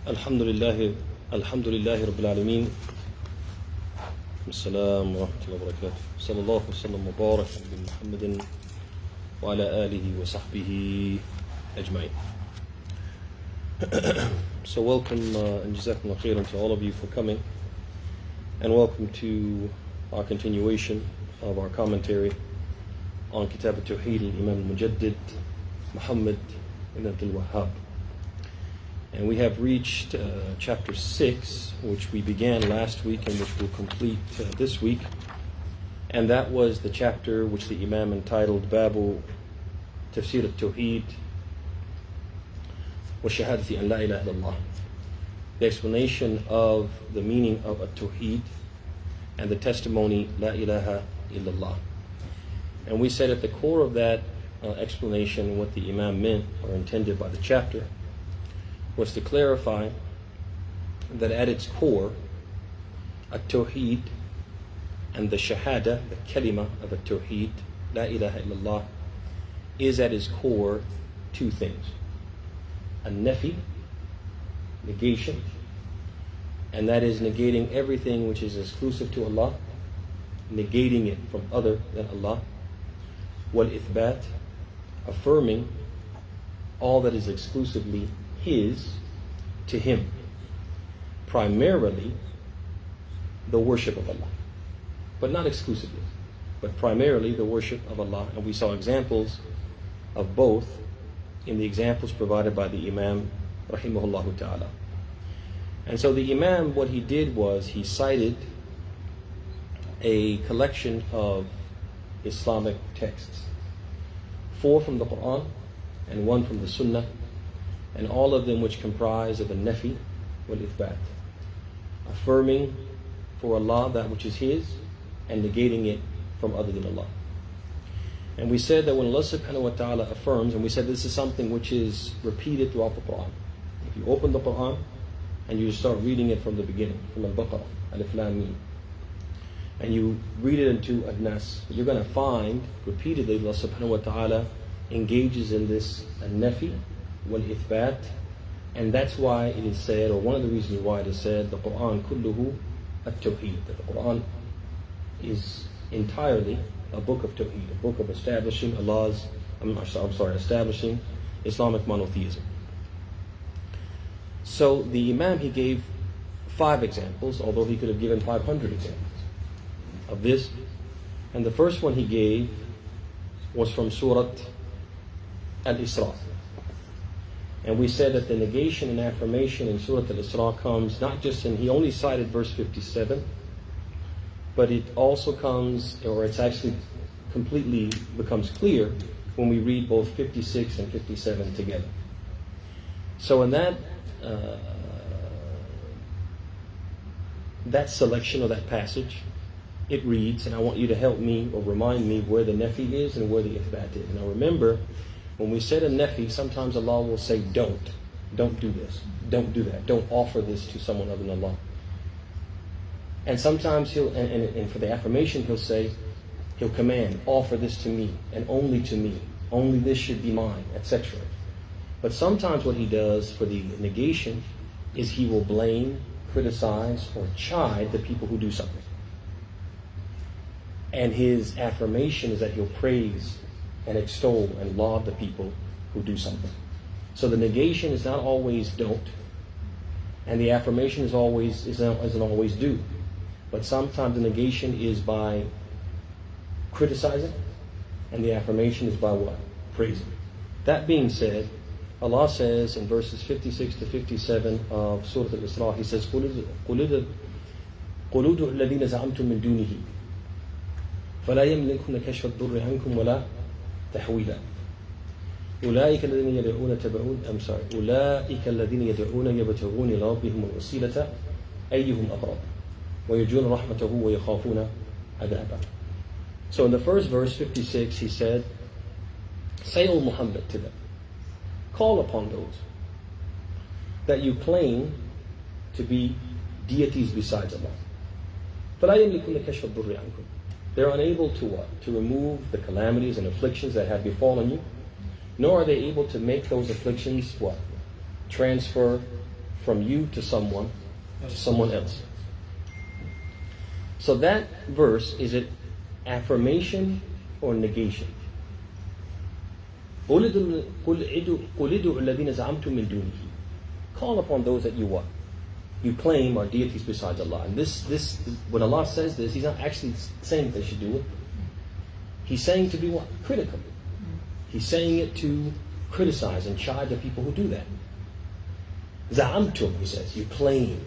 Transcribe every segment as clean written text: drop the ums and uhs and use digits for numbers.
Alhamdulillah Rabbil Alameen. Assalamu wa rahmatullahi wa barakatuh. Sallallahu wa sallam wa barak ala Muhammadin wa ala alihi wa sahbihi ajma'in. So welcome and jazakumullah khairan to all of you for coming, and welcome to our continuation of our commentary on Kitab At-Tawhid Imaam Mujaddid Muhammad ibn Abd'Llah. And we have reached chapter 6, which we began last week and which we'll complete this week. And that was the chapter which the Imam entitled Babu Tafsir At-Tawhid wa Shahadati an la ilaha illallah. The explanation of the meaning of At-Tawhid and the testimony La ilaha illallah. And we said at the core of that explanation what the Imam meant or intended by the chapter was to clarify that at its core, At-Tawhid and the Shahada, the kalima of At-Tawhid, La ilaha illallah, is at its core two things. An-Nafi, negation, and that is negating everything which is exclusive to Allah, negating it from other than Allah. Wal-Ithbat, affirming all that is exclusively His to Him, primarily the worship of Allah, but not exclusively, but primarily the worship of Allah. And we saw examples of both in the examples provided by the Imam rahimahullah ta'ala. And so the Imam, what he did was he cited a collection of Islamic texts, 4 from the Quran and 1 from the Sunnah, and all of them which comprise of a nafi wal ithbat, affirming for Allah that which is His and negating it from other than Allah. And we said that when Allah subhanahu wa ta'ala affirms, and we said this is something which is repeated throughout the Quran. If you open the Quran and you start reading it from the beginning, from Al-Baqarah, Alif Lam Mim, and you read it into Ad-Nas, you're going to find repeatedly Allah subhanahu wa ta'ala engages in this nafi wal ithbat, and that's why it is said, or one of the reasons why it is said, the Quran kulluhu at-Tawhid, that the Quran is entirely a book of Tawhid, a book of establishing establishing Islamic monotheism. So the Imam, he gave 5 examples, although he could have given 500 examples of this. And the first one he gave was from Surat Al-Isra. And we said that the negation and affirmation in Surat Al-Isra comes not just in, he only cited verse 57, but it also comes, or it's actually completely becomes clear when we read both 56 and 57 together. So in that selection of that passage, it reads, and I want you to help me or remind me where the nafi is and where the ithbat is. Now remember, when we said a nafi, sometimes Allah will say, don't do this, don't do that, don't offer this to someone other than Allah. And sometimes and for the affirmation, he'll command, offer this to me, and only to me, only this should be mine, etc. But sometimes what he does for the negation is he will blame, criticize, or chide the people who do something. And his affirmation is that he'll praise and extol and laud the people who do something. So the negation is not always don't, and the affirmation isn't always do. But sometimes the negation is by criticizing, and the affirmation is by what? Praising. That being said, Allah says in verses 56 to 57 of Surah Al-Isra, He says, قُلُودُ الَّذِينَ زَعَمْتُم مِّن دُونِهِ فَلَا يَمْلِكُونَ كَشْفَ الضُّرِّ عَنكُمْ وَلَا تَحْوِيلًا أولئك الذين يدعون يبتغون إلى ربهم الوسيلة أيهم أقرب ويرجون رحمته ويخافون عذابه. So in the first verse, 56, he said, say, O Muhammad, to them, call upon those that you claim to be deities besides Allah. فَلَا يَمْلِكُونَ كَشْفَ الضُّرِّ عَنكُمْ. They're unable to what? To remove the calamities and afflictions that have befallen you. nor are they able to make those afflictions what? Transfer from you to someone else. So that verse, is it affirmation or negation? Call upon those that you what? You claim are deities besides Allah. And this, when Allah says this, He's not actually saying they should do it. He's saying to be what? Critical. He's saying it to criticize and chide the people who do that. Za'amtum, He says, you claim.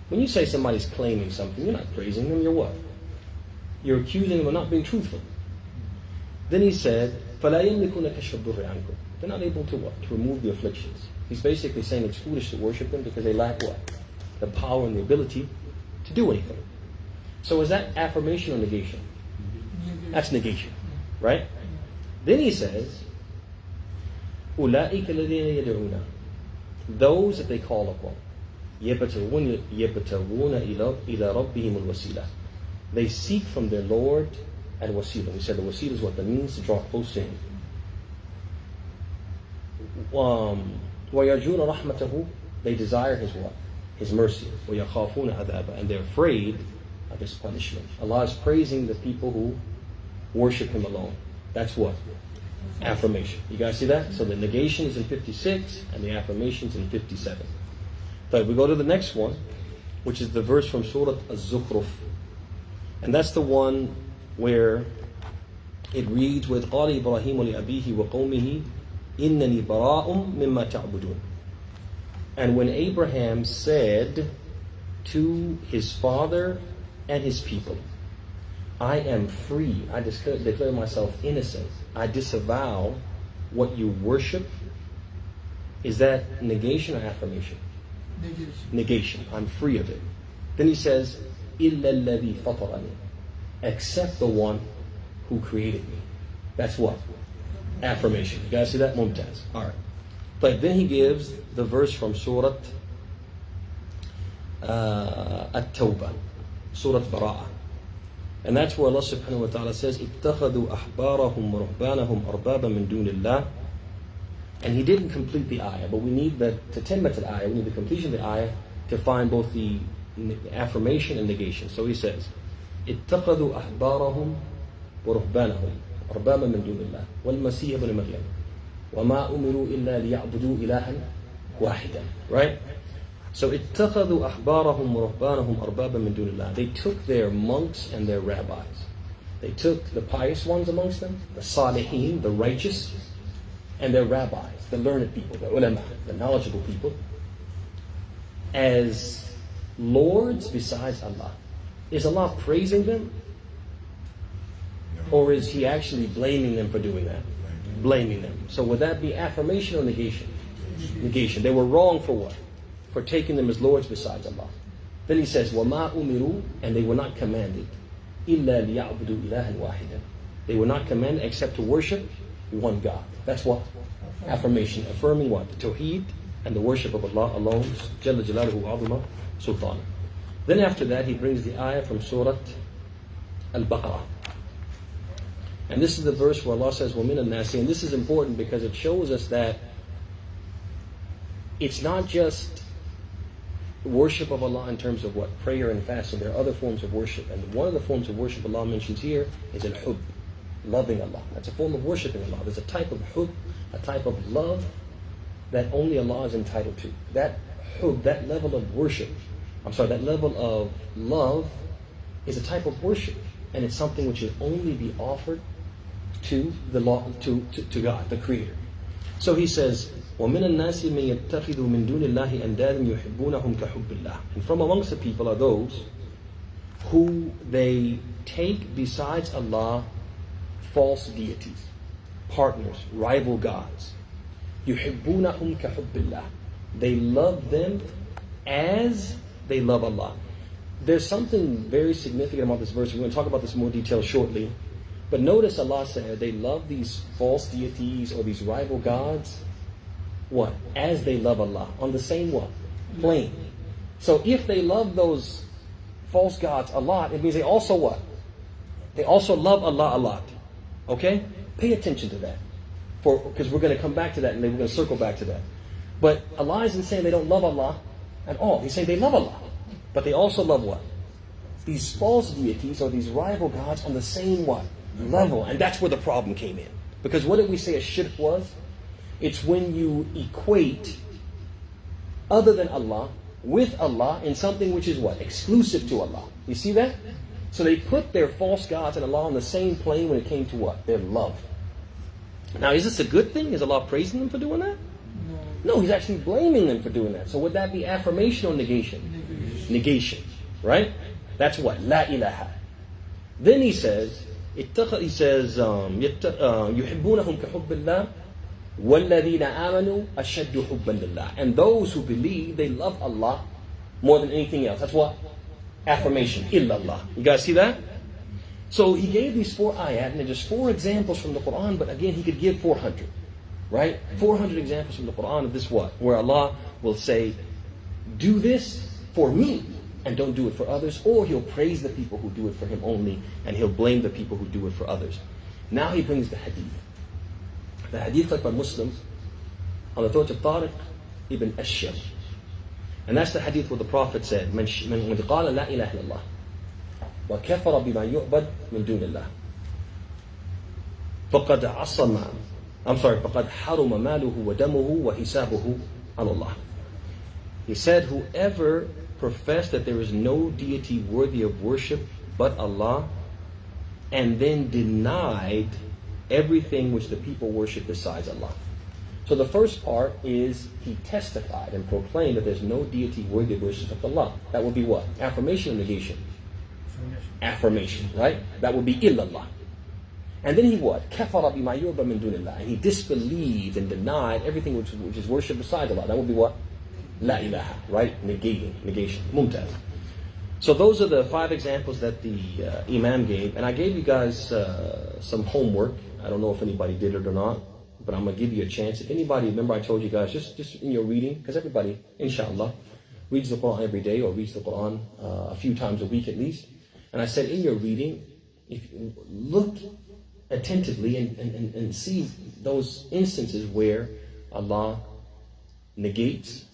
When you say somebody's claiming something, you're not praising them, you're what? You're accusing them of not being truthful. Then He said, فَلَا يَمْلِكُونَ كَشْفَ الضُّرِّ عَنْكُمْ. They're not able to what? To remove the afflictions. He's basically saying it's foolish to worship them because they lack what? The power and the ability to do anything. So is that affirmation or negation? That's negation, right? Then He says, أُولَٰئِكَ الَّذِينَ يَدْعُونَ. Those that they call upon. يَبْتَغُونَ إِلَى رَبِّهِمُ الْوَسِيلَةِ. They seek from their Lord al-wasila. We said the wasila is what? The means to draw close to Him. وَيَرْجُونَ رَحْمَتَهُ. They desire His what? His mercy. وَيَخَافُونَ عَذَابَهُ. And they're afraid of His punishment. Allah is praising the people who worship Him alone. That's what? Affirmation. You guys see that? So the negation is in 56 and the affirmation is in 57. So we go to the next one, which is the verse from Surat Az-Zukhruf. And that's the one where it reads with قَالَ إِبْرَاهِيمُ لِأَبِيهِ وَقَوْمِهِ إِنَّنِي بَرَاءٌ مِمَّا تَعْبُدُونَ. And when Abraham said to his father and his people, I am free, I declare myself innocent, I disavow what you worship. Is that negation or affirmation? Negation. I'm free of it. Then he says, إِلَّا الَّذِي فَطَرَنِي. Except the one who created me. That's what? Affirmation. You guys see that? Mumtaz. Alright. But then he gives the verse from Surat At-Tawbah, Surat Bara'ah. And that's where Allah subhanahu wa ta'ala says, اتَّخَذُوا أَحْبَارَهُمْ وَرُهْبَانَهُم أَرْبَابًا مِّن دُونِ اللَّهِ. And he didn't complete the ayah, but we need the tatimmat al-ayah, we need the completion of the ayah to find both the affirmation and negation. So he says, اتَّخَذُوا أَحْبَارَهُمْ وَرُهْبَانَهُمْ أَرْبَابًا مِّن دُونِ اللَّهِ وَالْمَسِيحَ ابْنَ مَرْيَمَ وَمَا أُمِرُوا إِلَّا لِيَعْبُدُوا إِلَٰهًا وَاحِدًا. Right? So اتَّخَذُوا أَحْبَارَهُمْ وَرُهْبَانَهُمْ أَرْبَابًا مِّن دُونِ اللَّهِ. They took their monks and their rabbis. They took the pious ones amongst them, the salihin, the righteous, and their rabbis, the learned people, the ulama, the knowledgeable people, as lords besides Allah. Is Allah praising them? Or is He actually blaming them for doing that? Blaming them. So would that be affirmation or negation? Negation. They were wrong for what? For taking them as lords besides Allah. Then He says, وَمَا أُمِرُوا. And they were not commanded. إِلَّا لِيَعْبُدُوا إِلَٰهًا وَاحِدًا. They were not commanded except to worship one God. That's what? Affirmation. Affirming what? The Tawhid and the worship of Allah alone. Jalla Jalaluhu Azuma Sultan. Then after that he brings the ayah from Surat Al-Baqarah. And this is the verse where Allah says, وَمِنَ النَّاسِ. And this is important because it shows us that it's not just worship of Allah in terms of what? Prayer and fasting. There are other forms of worship. And one of the forms of worship Allah mentions here is al-hub. Loving Allah. That's a form of worshiping Allah. There's a type of hub, a type of love that only Allah is entitled to. That hub, that level of worship, that level of love is a type of worship. And it's something which should only be offered to God, the Creator. So he says, وَمِنَ النَّاسِ مَن يَتَّخِذُ مِن دُونِ اللَّهِ أَنْدَادًا يُحِبُّونَهُمْ كَحُبِّ اللَّهِ. And from amongst the people are those who they take besides Allah false deities, partners, rival gods. يُحِبُّونَهُمْ كَحُبِّ اللَّهِ. They love them as they love Allah. There's something very significant about this verse. We're going to talk about this in more detail shortly. But notice Allah said they love these false deities or these rival gods. What? As they love Allah. On the same what? Plane. So if they love those false gods a lot, it means they also what? They also love Allah a lot. Okay? Pay attention to that. because we're going to come back to that and we're going to circle back to that. But Allah isn't saying they don't love Allah at all. He's saying they love Allah. But they also love what? These false deities or these rival gods on the same what? Level. And that's where the problem came in. Because what did we say a shirk was? It's when you equate other than Allah with Allah in something which is what? Exclusive to Allah. You see that? So they put their false gods and Allah on the same plane when it came to what? Their love. Now, is this a good thing? Is Allah praising them for doing that? No, He's actually blaming them for doing that. So would that be affirmation or negation? Negation. Right? That's what? La ilaha. Then He says, يُحِبُّونَهُمْ كَحُبِّ اللَّهِ وَالَّذِينَ آمَنُوا أَشَدُّ حُبًّا لِلَّهِ. And those who believe, they love Allah more than anything else. That's what? Affirmation. Illallah. You guys see that? So He gave these 4 ayat, and they're just 4 examples from the Quran, but again, He could give 400. Right? 400 examples from the Quran of this what? Where Allah will say, do this for me, and don't do it for others. Or He'll praise the people who do it for Him only, and He'll blame the people who do it for others. Now He brings the hadith. The hadith collected by Muslims on the thought of Tariq ibn Asham. And that's the hadith where the Prophet said, من قال لا إله إلا الله وكفر بما يعبد من دون الله فقد حرم ماله ودمه وحسابه على الله. He said, whoever professed that there is no deity worthy of worship but Allah, and then denied everything which the people worship besides Allah. So the first part is he testified and proclaimed that there's no deity worthy of worship except Allah. That would be what? Affirmation or negation? Affirmation, right? That would be illallah. And then he what? Kafara bima yu'badu min dunillah. And he disbelieved and denied everything which is worship besides Allah. That would be what? La ilaha, right? Negation. Mumtaz. So those are the 5 examples that the Imaam gave. And I gave you guys some homework. I don't know if anybody did it or not, but I'm going to give you a chance. If anybody, remember I told you guys, just in your reading, because everybody, inshallah, reads the Quran every day or reads the Quran a few times a week at least. And I said in your reading, if you look attentively and see those instances where Allah negates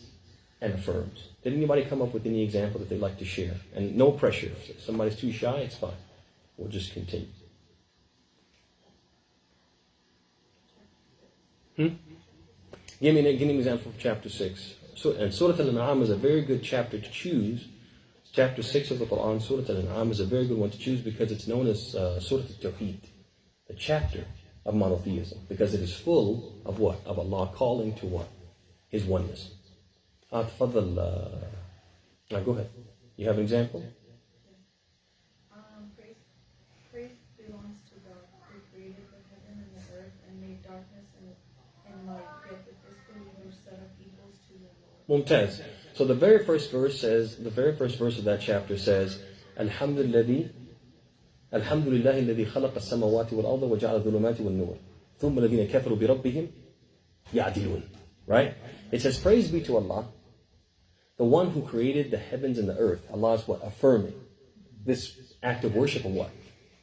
and affirms. Did anybody come up with any example that they'd like to share? And no pressure. If somebody's too shy, it's fine. We'll just continue. Give me an example of chapter 6. And Surat Al-An'am is a very good chapter to choose. Chapter 6 of the Quran, Surat Al-An'am, is a very good one to choose because it's known as Surat At-Tawhid, the chapter of monotheism, because it is full of what? Of Allah calling to what? His oneness. تفضل. Now go ahead. You have an example? Praise belongs to God, who created the heaven and the earth and made darkness and light, yet the disbelievers set up equals to the Lord. Mumtaz. So the very first verse of that chapter says, Alhamdulillah alladhi khalaqa as-samawati wal-arda wa ja'ala adh-dhulumati wan-nur. Thumma alladhina kafaru bi rabbihim ya'dilun. Right? It says, praise be to Allah, the one who created the heavens and the earth. Allah is what? Affirming this act of worship of what?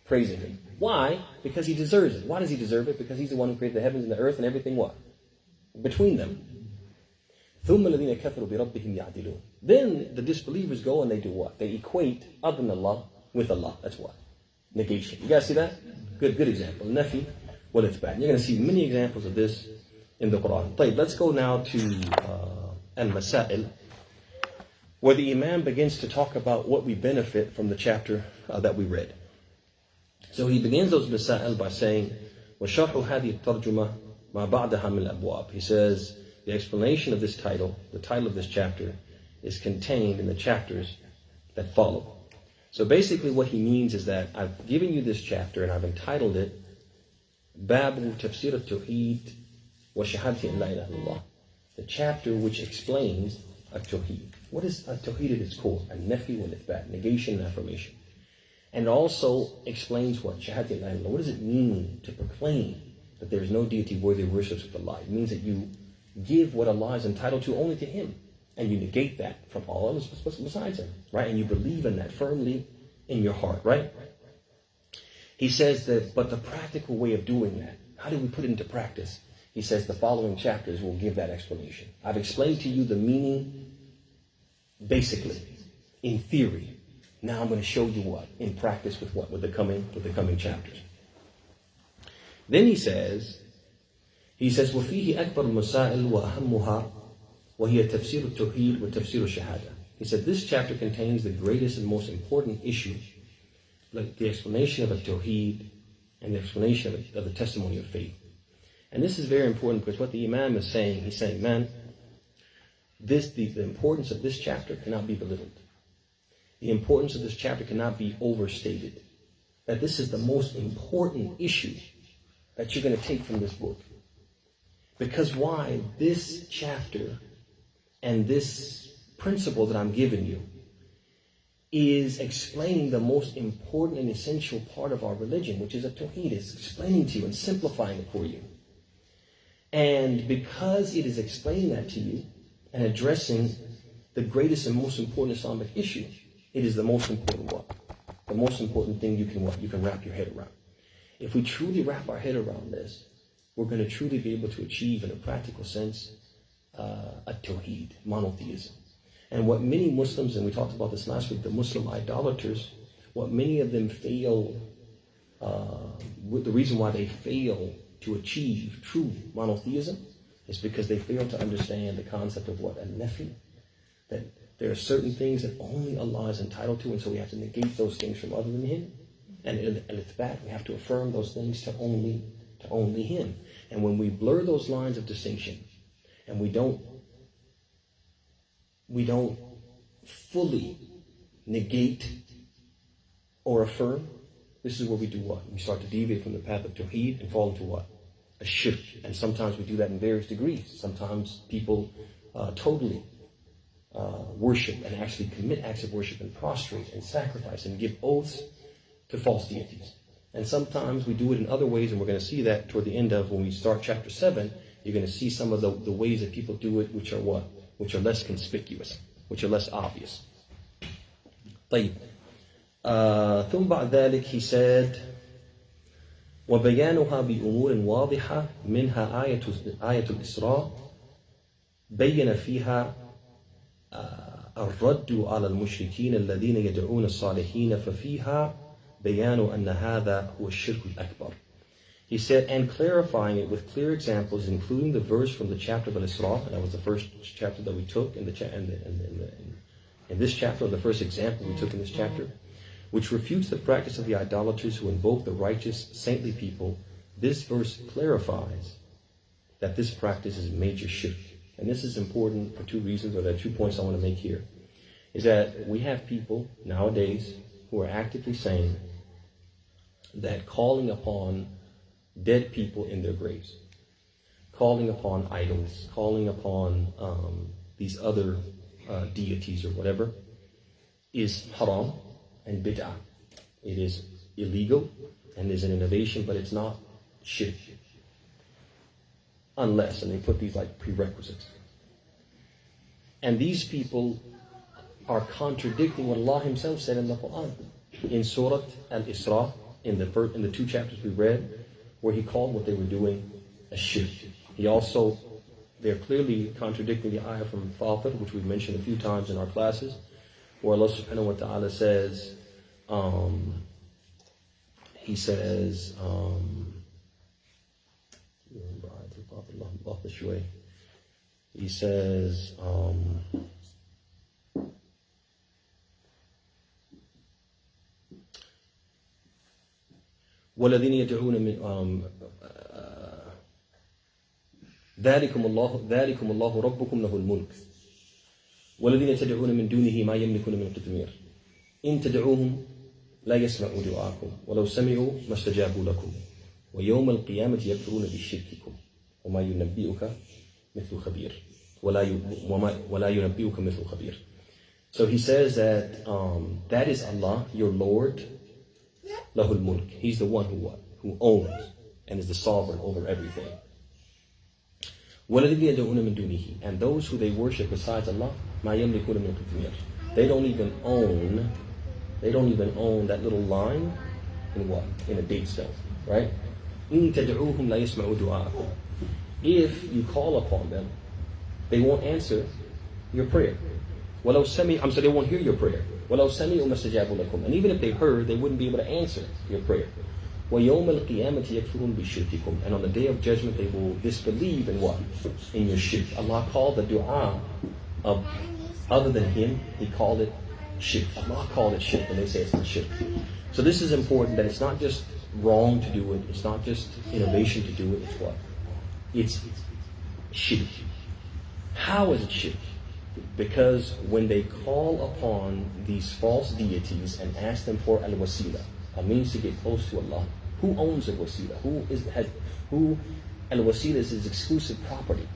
Praising Him. Why? Because He deserves it. Why does He deserve it? Because He's the one who created the heavens and the earth and everything what? Between them. Then the disbelievers go and they do what? They equate other than Allah with Allah. That's what? Negation. You guys see that? Good example. Nafi wal ithbat. You're going to see many examples of this in the Quran. Let's go now to Al-Masail, where the Imaam begins to talk about what we benefit from the chapter that we read. So he begins those Masail by saying, وَشَرْحُ هَذِهِ التَّرْجُمَةِ مَا بَعْدَهَا مِنَ الْأَبْوَابِ. He says, the explanation of this title, the title of this chapter, is contained in the chapters that follow. So basically what he means is that I've given you this chapter and I've entitled it Babu Tafsir At-Tawhid wa Shahadati an la ilaha illallah. The chapter which explains At-Tawhid. What is At-Tawhid at its core? An-Nafi wal Ithbat, negation and affirmation. And it also explains what? Shahadati an la ilaha illallah. What does it mean to proclaim that there is no deity worthy of worship except Allah? It means that you give what Allah is entitled to only to Him. And you negate that from all others besides Him. Right? And you believe in that firmly in your heart. Right? He says that, but the practical way of doing that, how do we put it into practice? He says the following chapters will give that explanation. I've explained to you the meaning basically, in theory. Now I'm going to show you what? In practice with what? With the coming chapters. Then he says, وَفِيهِ أَكْبَرُ الْمَسَائِلِ وَأَهَمُّهَا وَهِيَ تَفْسِيرُ التَّوْحِيدِ وَتَفْسِيرُ الشَّهَادَةِ. He said this chapter contains the greatest and most important issue, like the explanation of At-Tawhid and the explanation of the testimony of faith. And this is very important because what the Imaam is saying, he's saying, man, the importance of this chapter cannot be belittled. The importance of this chapter cannot be overstated. That this is the most important issue that you're going to take from this book. Because why? This chapter and this principle that I'm giving you is explaining the most important and essential part of our religion, which is At-Tawhid. It's explaining to you and simplifying it for you. And because it is explaining that to you and addressing the greatest and most important Islamic issue, it is the most important what? The most important thing you can wrap your head around. If we truly wrap our head around this, we're going to truly be able to achieve, in a practical sense, At-Tawhid, monotheism. And what many Muslims, and we talked about this last week, the Muslim idolaters, what many of them fail, the reason why they fail to achieve true monotheism is because they fail to understand the concept of what? An-nafi. That there are certain things that only Allah is entitled to, and so we have to negate those things from other than Him. And it's bad. We have to affirm those things to only Him. And when we blur those lines of distinction, and we don't fully negate or affirm, this is where we do what? We start to deviate from the path of Tawheed and fall into what? A shirk. And sometimes we do that in various degrees. Sometimes people totally worship and actually commit acts of worship and prostrate and sacrifice and give oaths to false deities. And sometimes we do it in other ways, and we're going to see that toward the end of when we start chapter 7, you're going to see some of the ways that people do it, which are what? Which are less conspicuous, which are less obvious. طيب. ثم بعد ذلك he said وبيانها بأمور واضحة منها آية الإسراء بين فيها الرد على المشركين الذين يدعون الصالحين ففيها بيان أن هذا هو الشرك الأكبر. He said, and clarifying it with clear examples, including the verse from the chapter of Al-Isra, that was the first chapter that we took in this chapter, the first example we took in this chapter, which refutes the practice of the idolaters who invoke the righteous, saintly people. This verse clarifies that this practice is major shirk. And this is important for two reasons, or there are 2 points I want to make here. Is that we have people nowadays who are actively saying that calling upon dead people in their graves, calling upon idols, calling upon these other deities or whatever, is haram and bid'ah. It is illegal and is an innovation, but it's not shirk. Unless, and they put these like prerequisites. And these people are contradicting what Allah Himself said in the Quran. In Surat Al-Isra, in the 2 chapters we read, where He called what they were doing a shirk. They're clearly contradicting the ayah from Fatir, which we've mentioned a few times in our classes, where Allah subhanahu wa ta'ala says, He says, He says, وَالَّذِينَ يَدْعُونَ مِنْ ذَلِكُمُ اللَّهُ رَبُّكُمْ لَهُ الْمُلْكُ وَالَّذِينَ تَدْعُونَ مِنْ دُونِهِ مَا يَمْلِكُونَ مِنْ قِطْمِيرٍ إِنْ تَدْعُوهُمْ لَا يَسْمَعُوا دُعَاءَكُمْ وَلَوْ سَمِعُوا مَا اسْتَجَابُوا لَكُمْ وَيَوْمَ الْقِيَامَةِ يَكْفُرُونَ بِشِرْكِكُمْ وَمَا يُنَبِّئُكَ مِثْلُ خَبِيرٍ وَلَا يُنَبِّئُكَ مِثْلُ خَبِيرٍ. So he says that that is Allah, your Lord, Lahul Mulk. He's the one who owns and is the sovereign over everything. وَالَّذِينَ يَدْعُونَ مِن دُونِهِ, and those who they worship besides Allah, مَا يَمْلِكُونَ مِنْ قِطْمِيرٍ. They don't even own that little line in what? In a date stone, right? إِن تَدْعُوهُمْ لَا يَسْمَعُوا دُعَاءَكُمْ. if you call upon them, they won't answer your prayer. They won't hear your prayer. And even if they heard, they wouldn't be able to answer your prayer. And on the day of judgment, they will disbelieve in what? In your shirk. Allah called the dua of other than Him, He called it shirk. Allah called it shirk when they say it's not shirk. So this is important, that it's not just wrong to do it, it's not just innovation to do it, it's what? It's shirk. How is it shirk? Because when they call upon these false deities and ask them for al-wasila, a means to get close to Allah, who owns al-wasila? Who al-wasila is His exclusive property?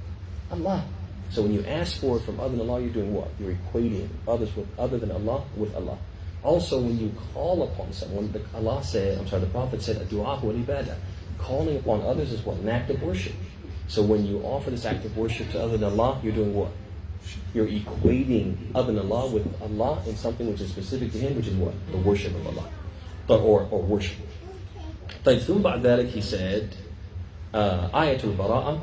Allah. So when you ask for it from other than Allah, you're doing what? You're equating others with other than Allah with Allah. Also, when you call upon someone, the Prophet said, "Ad-du'a wal ibadah." Calling upon others is what? An act of worship. So when you offer this act of worship to other than Allah, you're doing what? You're equating other than Allah with Allah in something which is specific to Him, which is what? The worship of Allah. Or worship. ثم بعد ذلك he said, آية البراءة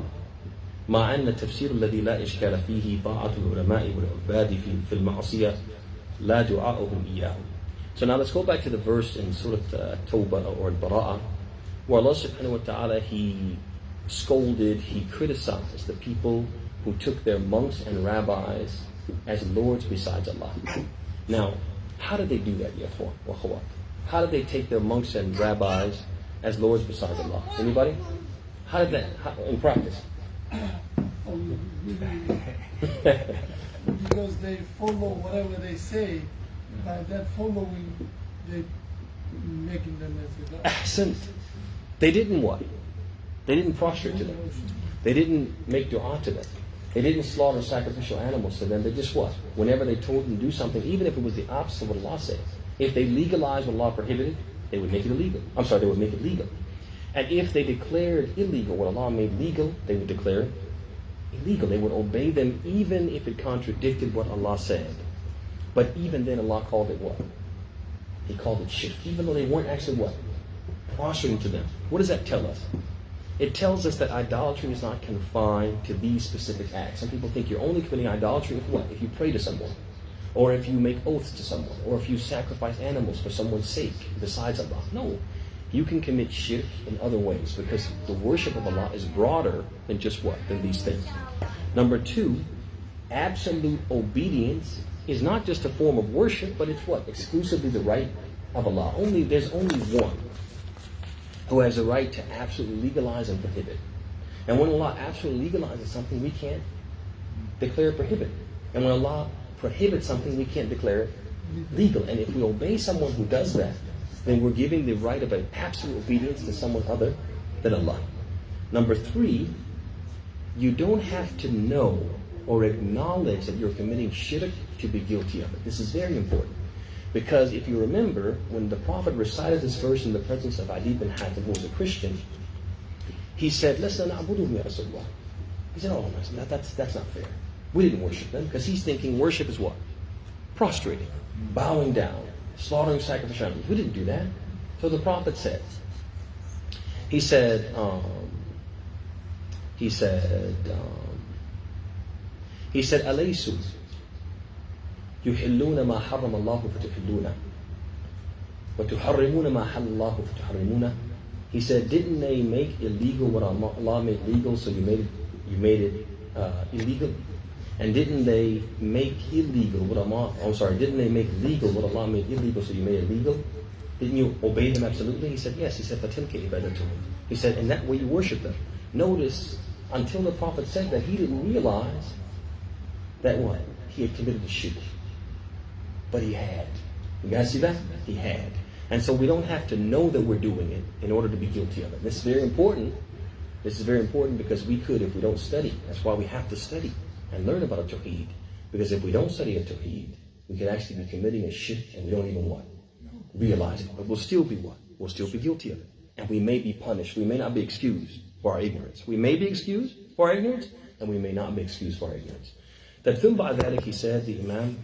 مع أن التفسير الذي لا إشكال فيه طاعة العلماء والعباد في المعصية لا دعاؤهم إياه. So now let's go back to the verse in Surat Tawbah or Al-Bara'ah, where Allah subhanahu wa ta'ala, He scolded, He criticized the people who took their monks and rabbis as lords besides Allah. Now, how did they do that, ya ikhwan wa akhawat? How did they take their monks and rabbis as lords besides Allah? Anybody? How did that, in practice? Because they follow whatever they say. By that following, they making them as a Ahsant. They didn't what? They didn't prostrate to them. They didn't make dua to them. They didn't slaughter sacrificial animals to them. They just what? Whenever they told them to do something, even if it was the opposite of what Allah said, if they legalized what Allah prohibited, they would make it illegal. They would make it legal. And if they declared illegal what Allah made legal, they would declare it illegal. They would obey them even if it contradicted what Allah said. But even then Allah called it what? He called it shirk. Even though they weren't actually what? Prostrating to them. What does that tell us? It tells us that idolatry is not confined to these specific acts. Some people think you're only committing idolatry if what? If you pray to someone, or if you make oaths to someone, or if you sacrifice animals for someone's sake besides Allah. No. You can commit shirk in other ways, because the worship of Allah is broader than just what? Than these things. Number two, absolute obedience is not just a form of worship, but it's what? Exclusively the right of Allah. There's only one who has a right to absolutely legalize and prohibit. And when Allah absolutely legalizes something, we can't declare it prohibit. And when Allah prohibits something, we can't declare it legal. And if we obey someone who does that, then we're giving the right of an absolute obedience to someone other than Allah. Number three, you don't have to know or acknowledge that you're committing shirk to be guilty of it. This is very important. Because if you remember, when the Prophet recited this verse in the presence of Adi bin Hatim, who was a Christian, he said, "Listen, na'buduhum ya Rasulullah." He said, "Oh, that's not fair. We didn't worship them." Because he's thinking worship is what? Prostrating, bowing down, slaughtering sacrificial animals. We didn't do that. So the Prophet said, "Alaysu yuhilluna ma harram Allahu fatuhilluna wa tuharrimuna ma halallahu fatuharrimuna." He said, didn't they make illegal what Allah made legal, so you made it illegal? And didn't they make illegal what didn't they make legal what Allah made illegal, so you made it legal? Didn't you obey them absolutely? He said, yes. He said, fatilka ibadatuhum. He said, and that way you worship them. Notice, until the Prophet said that, he didn't realize that what? He had committed a shirk. But he had. You guys see that? He had. And so we don't have to know that we're doing it in order to be guilty of it. This is very important. This is very important because we could if we don't study. That's why we have to study and learn about At-Tawhid. Because if we don't study At-Tawhid, we could actually be committing a shirk and we don't even what? Realize it. But we'll still be what? We'll still be guilty of it. And we may be punished. We may not be excused for our ignorance. We may be excused for our ignorance, and we may not be excused for our ignorance. That ثم بعد ذلك, he said, the Imam,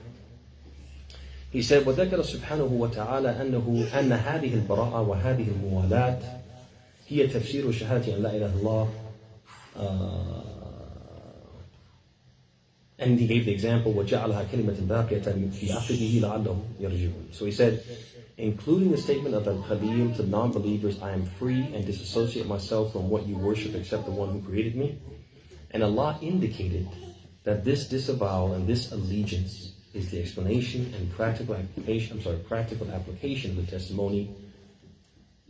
he said, وذكر سبحانه وتعالى أن هذه البراءة وهذه الموالاة هي تفسير شهادة أن لا إله إلا الله And he gave the example, وَجَعَلَهَا كَلِمَةً بَاقِيَةً فِي عَقِبِهِ لَعَلَّهُمْ يَرْجِعُونَ. So he said, including the statement of Al-Khalil to non-believers, I am free and disassociate myself from what you worship except the one who created me. And Allah indicated that this disavowal and this allegiance is the explanation and practical application of the testimony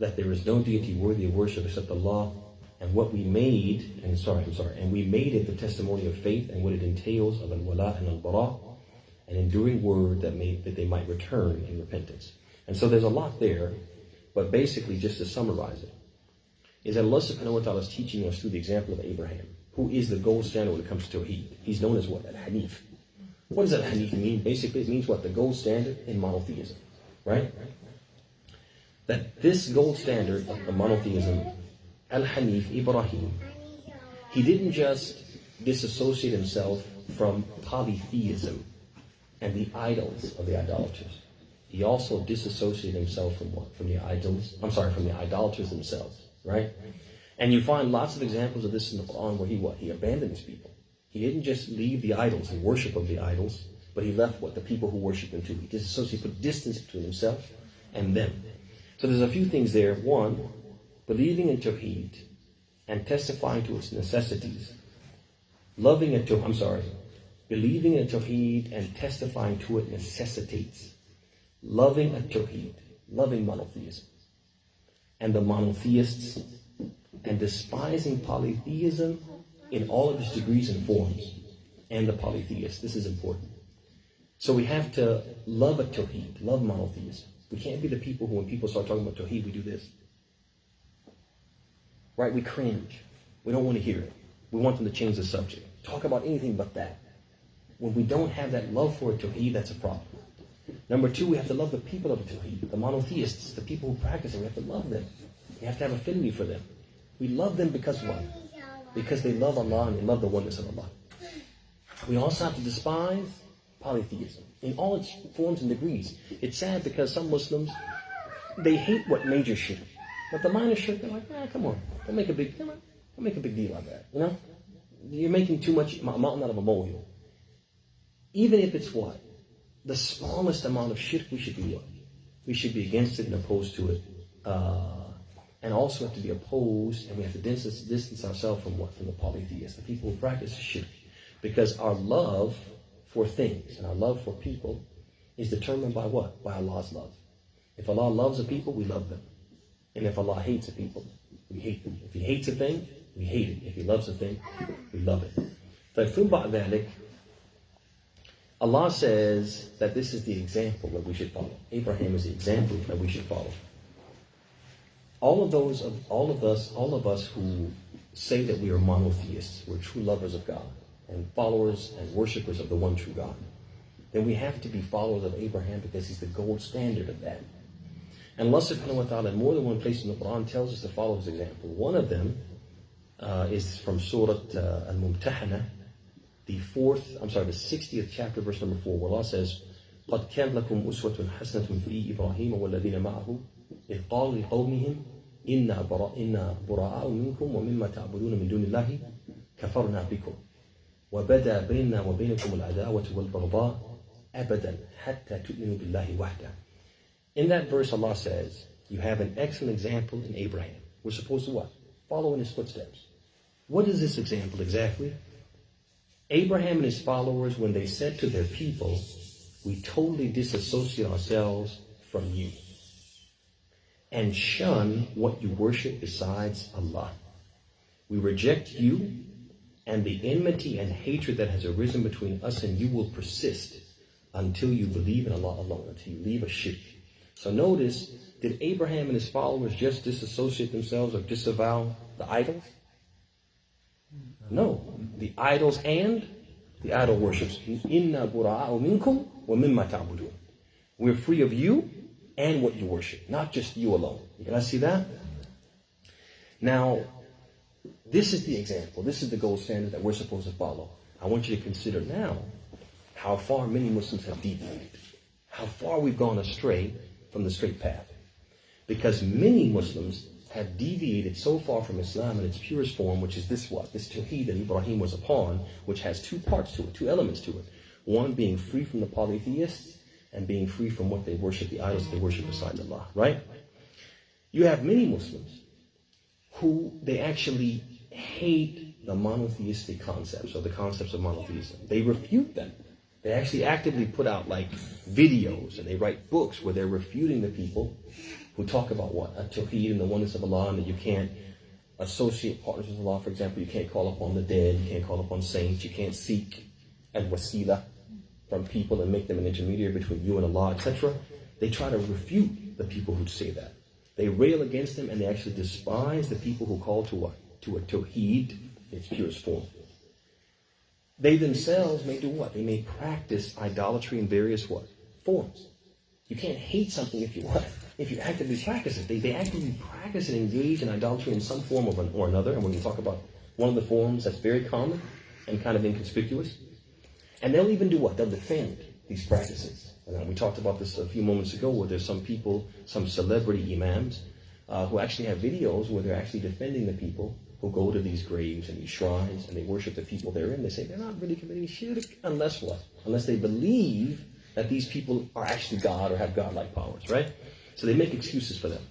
that there is no deity worthy of worship except Allah, and what we made, and we made it the testimony of faith and what it entails of al-wala and al-bara, an enduring word that they might return in repentance. And so there's a lot there, but basically, just to summarize it, is that Allah subhanahu wa ta'ala is teaching us through the example of Abraham, who is the gold standard when it comes to Tawhid. He's known as what? Al-Hanif. What does Al-Hanif mean? Basically, it means what? The gold standard in monotheism, right? That this gold standard of monotheism, Al-Hanif, Ibrahim, he didn't just disassociate himself from polytheism and the idols of the idolaters. He also disassociated himself from what? From the idolaters themselves, right? And you find lots of examples of this in the Quran where he abandoned his people. He didn't just leave the idols and worship of the idols, but he left what? The people who worship them too. He disassociated, put distance between himself and them. So there's a few things there. One, believing in Tawhid and testifying to its necessities. Believing in Tawhid and testifying to it necessitates. Loving At-Tawhid, loving monotheism. And the monotheists, and despising polytheism in all of its degrees and forms, and the polytheists. This is important. So we have to love At-Tawhid, love monotheism. We can't be the people who, when people start talking about Tawhid, we do this. Right? We cringe. We don't want to hear it. We want them to change the subject. Talk about anything but that. When we don't have that love for Tawhid, that's a problem. Number two, we have to love the people of Tawhid, the monotheists, the people who practice it. We have to love them. We have to have affinity for them. We love them because what? Because they love Allah and they love the oneness of Allah. We also have to despise polytheism in all its forms and degrees. It's sad because some Muslims, they hate what major shirk. But the minor shirk, they're like, come on, don't make a big deal out of that. You know? You're making too much a mountain out of a molehill. Even if it's what? The smallest amount of shirk, we should be what? We should be against it and opposed to it. And also have to be opposed, and we have to distance ourselves from what? From the polytheists, the people who practice shirk. Because our love for things and our love for people is determined by what? By Allah's love. If Allah loves a people, we love them. And if Allah hates a people, we hate them. If He hates a thing, we hate it. If He loves a thing, we love it. Allah says that this is the example that we should follow. Abraham is the example that we should follow. All of us who say that we are monotheists, we're true lovers of God and followers and worshippers of the one true God, then we have to be followers of Abraham because he's the gold standard of that. And Allah subhanahu wa ta'ala in more than one place in the Quran tells us to follow his example. One of them is from Surat Al-Mumtahana, the 60th chapter, verse number 4, where Allah says, قَدْ كَانَ لَكُمْ أُسْوَةٌ حَسَنَةٌ فِي إِبْرَاهِيمَ وَالَّذِينَ مَعَهُ إِذْ قَالُوا لِقَوْمِهِمْ إِنَّا بُرَاءُ مِنْكُمْ وَمِمَّا تَعْبُدُونَ مِنْ دُونِ اللَّهِ كَفَرْنَا بِكُمْ وَبَدَا بَيْنَنَا وَبَيْنَكُمُ الْعَدَاوَةُ وَالْبَغْضَاءُ أَبَدًا حَتَّى تُؤْمِنُوا بِاللَّهِ وَحْدَهُ. In that verse, Allah says, you have an excellent example in Abraham. We're supposed to what? Follow in his footsteps. What is this example exactly? Abraham and his followers, when they said to their people, we totally disassociate ourselves from you and shun what you worship besides Allah. We reject you, and the enmity and hatred that has arisen between us and you will persist until you believe in Allah alone, until you leave a shirk. So notice, did Abraham and his followers just disassociate themselves or disavow the idols? No, the idols and the idol worships. Inna bura'u minkum wa mimma ta'budun. We're free of you and what you worship, not just you alone. You guys see that? Now, this is the example. This is the gold standard that we're supposed to follow. I want you to consider now how far many Muslims have deviated, how far we've gone astray from the straight path. Because many Muslims have deviated so far from Islam in its purest form, which is this what? This Tawhid that Ibrahim was upon, which has two parts to it, two elements to it. One being free from the polytheists and being free from what they worship, the idols they worship besides Allah, right? You have many Muslims who they actually hate the monotheistic concepts or the concepts of monotheism. They refute them. They actually actively put out like videos and they write books where they're refuting the people who talk about what? At-Tawhid and the oneness of Allah, and that you can't associate partners with Allah. For example, you can't call upon the dead, you can't call upon saints, you can't seek al-wasila from people and make them an intermediary between you and Allah, etc. They try to refute the people who say that. They rail against them and they actually despise the people who call to what? To a Tawhid in its purest form. They themselves may do what? They may practice idolatry in various what? Forms. You can't hate something if you what? If you actively practice it. They actively practice and engage in idolatry in some form or another. And we're going to talk about one of the forms that's very common and kind of inconspicuous. And they'll even do what? They'll defend these practices. And we talked about this a few moments ago where there's some people, some celebrity imams, who actually have videos where they're actually defending the people who go to these graves and these shrines and they worship the people therein. They say they're not really committing shirk unless what? Unless they believe that these people are actually God or have godlike powers, right? So they make excuses for them.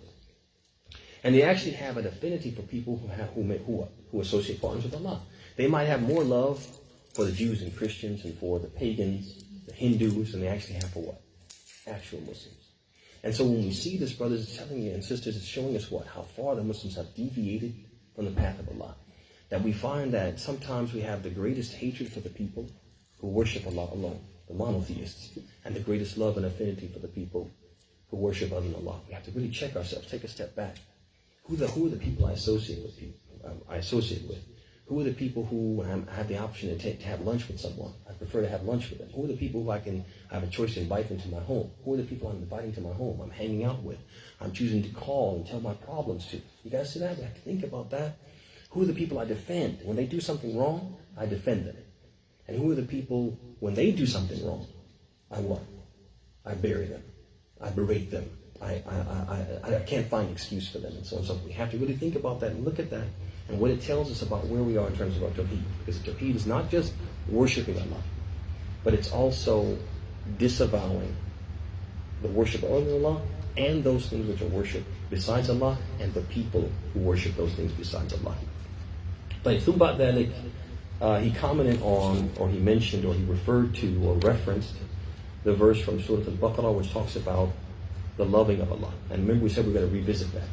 And they actually have an affinity for people who associate partners with Allah. They might have more love for the Jews and Christians and for the pagans, the Hindus, than they actually have for what? Actual Muslims. And so when we see this, brothers, it's telling you and sisters, it's showing us what? How far the Muslims have deviated from the path of Allah. That we find that sometimes we have the greatest hatred for the people who worship Allah alone, the monotheists, and the greatest love and affinity for the people who worship other than Allah. We have to really check ourselves, take a step back. Who are the people I associate with? Who are the people who have the option to have lunch with someone? I prefer to have lunch with them. Who are the people who I have a choice to invite them to my home? Who are the people I'm inviting to my home, I'm hanging out with, I'm choosing to call and tell my problems to? You guys see that? We have to think about that. Who are the people I defend? When they do something wrong, I defend them. And who are the people, when they do something wrong, I what? I bury them. I berate them. I can't find an excuse for them. And so on. So we have to really think about that and look at that and what it tells us about where we are in terms of our Tawhid. Because Tawhid is not just worshiping Allah, but it's also disavowing the worship of other than Allah and those things which are worshipped besides Allah and the people who worship those things besides Allah. But he commented on, or he mentioned, or he referred to, or referenced the verse from Surat Al-Baqarah which talks about the loving of Allah. And remember we said we're going to revisit that.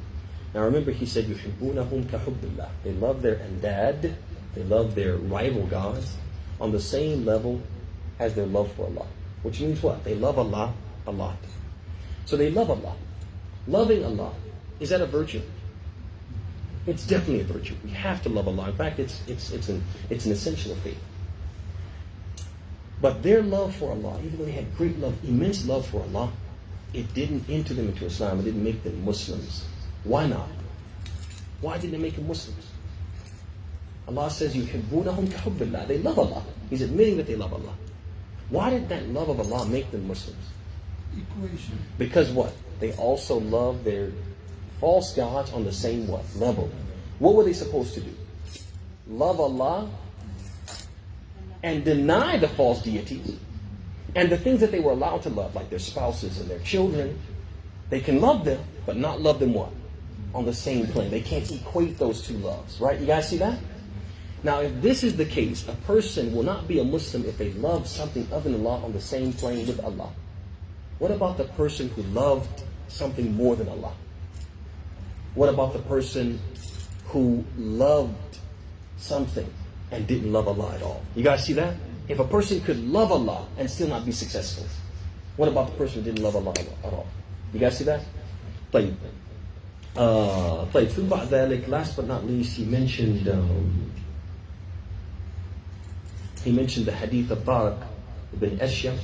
Now remember he said, يُحِبُّونَهُمْ كَحُبِّ اللَّهِ. They love their andad, they love their rival gods on the same level as their love for Allah. Which means what? They love Allah a lot. So they love Allah. Loving Allah, is that a virtue? It's definitely a virtue. We have to love Allah. In fact, it's an essential of faith. But their love for Allah, even though they had great love, immense love for Allah, it didn't enter them into Islam. It didn't make them Muslims. Why not? Why didn't it make them Muslims? Allah says, يُحِبُّونَهُمْ كَحُبِّ اللَّهِ. They love Allah. He's admitting that they love Allah. Why did that love of Allah make them Muslims? Equation. Because what? They also love their false gods on the same what? Level. What were they supposed to do? Love Allah and deny the false deities and the things that they were allowed to love, like their spouses and their children. They can love them, but not love them what? On the same plane. They can't equate those two loves, right? You guys see that? Now, if this is the case, a person will not be a Muslim if they love something other than Allah on the same plane with Allah. What about the person who loved something more than Allah? What about the person who loved something and didn't love Allah at all? You guys see that? If a person could love Allah and still not be successful, what about the person who didn't love Allah at all? You guys see that? طيب. ثم بعد ذلك, last but not least, he mentioned the hadith of Tariq ibn Ashyam,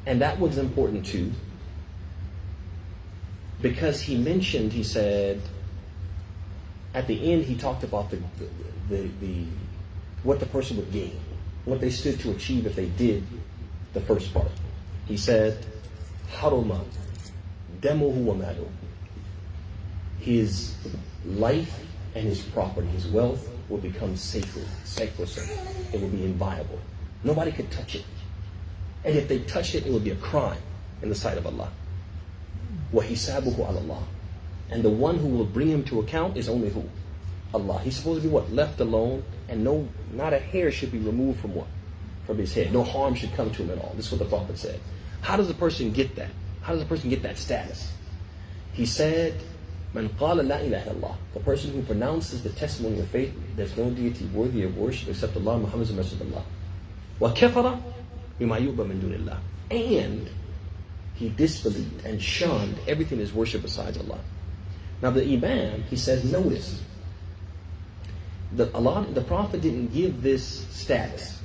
and that was important too, because he said at the end he talked about the what the person would gain, what they stood to achieve if they did the first part. He said, haruma damuhu wa maluhu. his life and his property, his wealth, will become sacred, sacrosanct. It will be inviolable. Nobody could touch it. And if they touched it, it would be a crime in the sight of Allah. وَحِسَابُهُ عَلَى اللَّهِ. And the one who will bring him to account is only who? Allah. He's supposed to be what? Left alone, and not a hair should be removed from what? From his head. No harm should come to him at all. This is what the Prophet said. How does a person get that? How does a person get that status? He said, Man qala la ilaha illallah. The person who pronounces the testimony of faith, there's no deity worthy of worship except Allah, Muhammad Rasulullah. Wa kafara bima yu'ba min dunillah. And he disbelieved and shunned everything that is worship besides Allah. Now the Imaam, he says, notice, the Prophet didn't give this status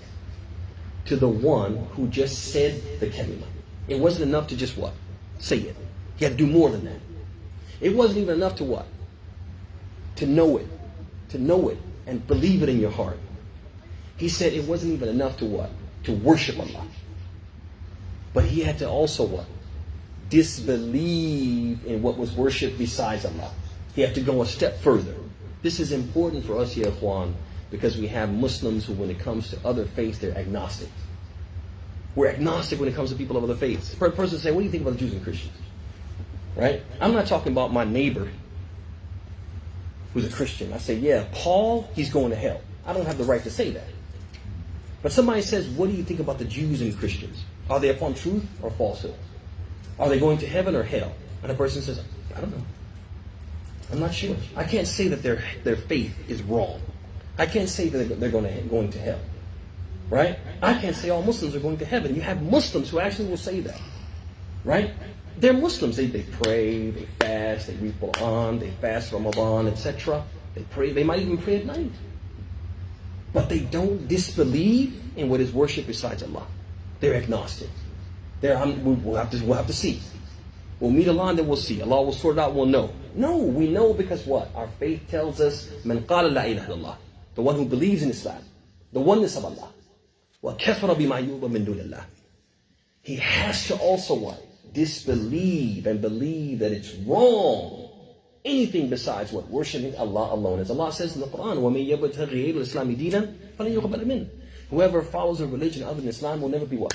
to the one who just said the kalima. It wasn't enough to just what? Say it. He had to do more than that. It wasn't even enough to what? To know it. To know it and believe it in your heart. He said it wasn't even enough to what? To worship Allah. But he had to also what? Disbelieve in what was worshipped besides Allah. He had to go a step further. This is important for us, ya ikhwan, because we have Muslims who, when it comes to other faiths, they're agnostic. We're agnostic when it comes to people of other faiths. A person say, what do you think about the Jews and Christians? Right? I'm not talking about my neighbor who's a Christian. I say, yeah, Paul, he's going to hell. I don't have the right to say that. But somebody says, what do you think about the Jews and Christians? Are they upon truth or falsehood? Are they going to heaven or hell? And a person says, I don't know. I'm not sure. I can't say that their faith is wrong. I can't say that they're going to hell. Right? I can't say all Muslims are going to heaven. You have Muslims who actually will say that. Right? They're Muslims. They pray, they fast, they read Quran, they fast Ramadan, etc. They pray. They might even pray at night. But they don't disbelieve in what is worship besides Allah. They're agnostic. We'll have to see. We'll meet Allah and then we'll see. Allah will sort it out, we'll know. No, we know because what? Our faith tells us, Man qala la ilaha illallah. The one who believes in Islam. The oneness of Allah. Wa kafara bima yu'ba min dunillah. He has to also what? Disbelieve and believe that it's wrong. Anything besides what? Worshiping Allah alone. As Allah says in the Quran, وَمَن يَبْتَغِ غَيْرَ الْإِسْلَامِ دِينًا فَلَن يُقْبَلَ مِنْهُ. Whoever follows a religion other than Islam will never be what?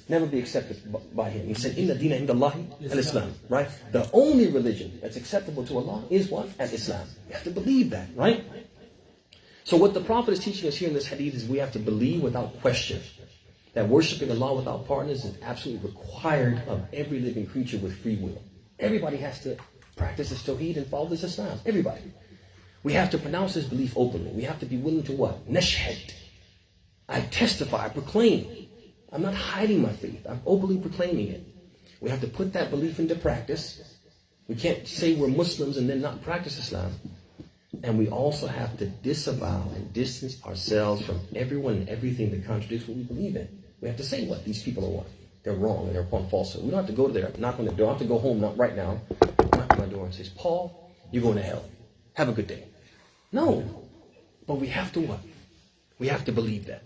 Never be accepted by him. He said, Inna dina indallahi al-Islam. Right? The only religion that's acceptable to Allah is what? Al-Islam. You have to believe that, right? So what the Prophet is teaching us here in this hadith is we have to believe without question that worshiping Allah without partners is absolutely required of every living creature with free will. Everybody has to practice this Tawhid and follow this Islam. Everybody. We have to pronounce this belief openly. We have to be willing to what? Nashhad. I testify, I proclaim. I'm not hiding my faith. I'm openly proclaiming it. We have to put that belief into practice. We can't say we're Muslims and then not practice Islam. And we also have to disavow and distance ourselves from everyone and everything that contradicts what we believe in. We have to say what? These people are what? They're wrong and they're upon falsehood. We don't have to go to their knock on their door. I don't have to go home not right now. Knock on my door and say, Paul, you're going to hell. Have a good day. No. But we have to what? We have to believe that.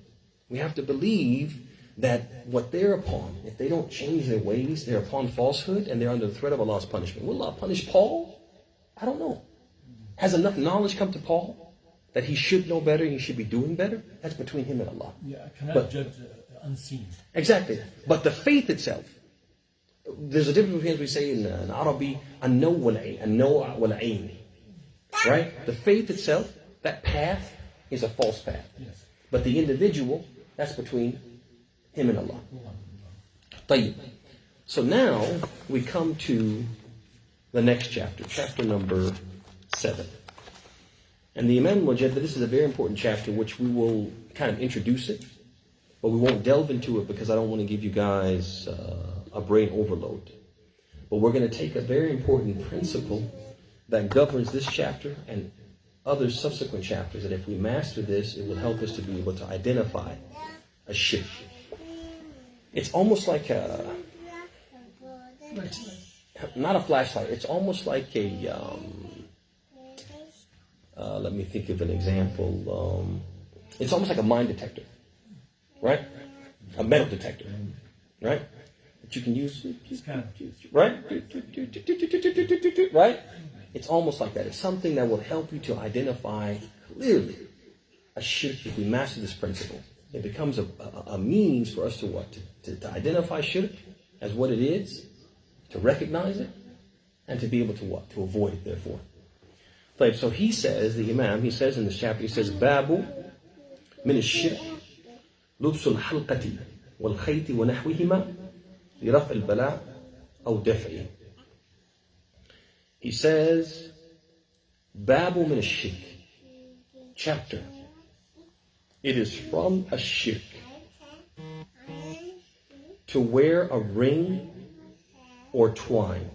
We have to believe that what they're upon, if they don't change their ways, they're upon falsehood and they're under the threat of Allah's punishment. Will Allah punish Paul? I don't know. Has enough knowledge come to Paul that he should know better and he should be doing better? That's between him and Allah. Yeah, I cannot judge unseen. Exactly. But the faith itself, there's a difference between, as we say in Arabic, an-naw wal-ayn. Right? The faith itself, that path is a false path. Yes. But the individual, that's between him and Allah. طيب. So now we come to the next chapter, chapter number 7. And the Imam Mujaddid, this is a very important chapter which we will kind of introduce it, but we won't delve into it because I don't want to give you guys a brain overload. But we're going to take a very important principle that governs this chapter and other subsequent chapters, that if we master this, it will help us to be able to identify a shirk. It's almost like not a flashlight. It's almost like a, let me think of an example. It's almost like a mine detector, right? A metal detector, right? That you can use, right? Right? It's almost like that. It's something that will help you to identify clearly a shirk. If we master this principle, it becomes a means for us to what? To identify shirk as what it is, to recognize it, and to be able to what? To avoid it, therefore. So he says, the Imam, he says in this chapter, he says, Babu min al-shirk, lubsu al-halqati wal-khayti wa nahwihima li raf' al-bala' aw daf'i. He says, Babu min al-shirk, chapter. It is from a shirk to wear a ring or twine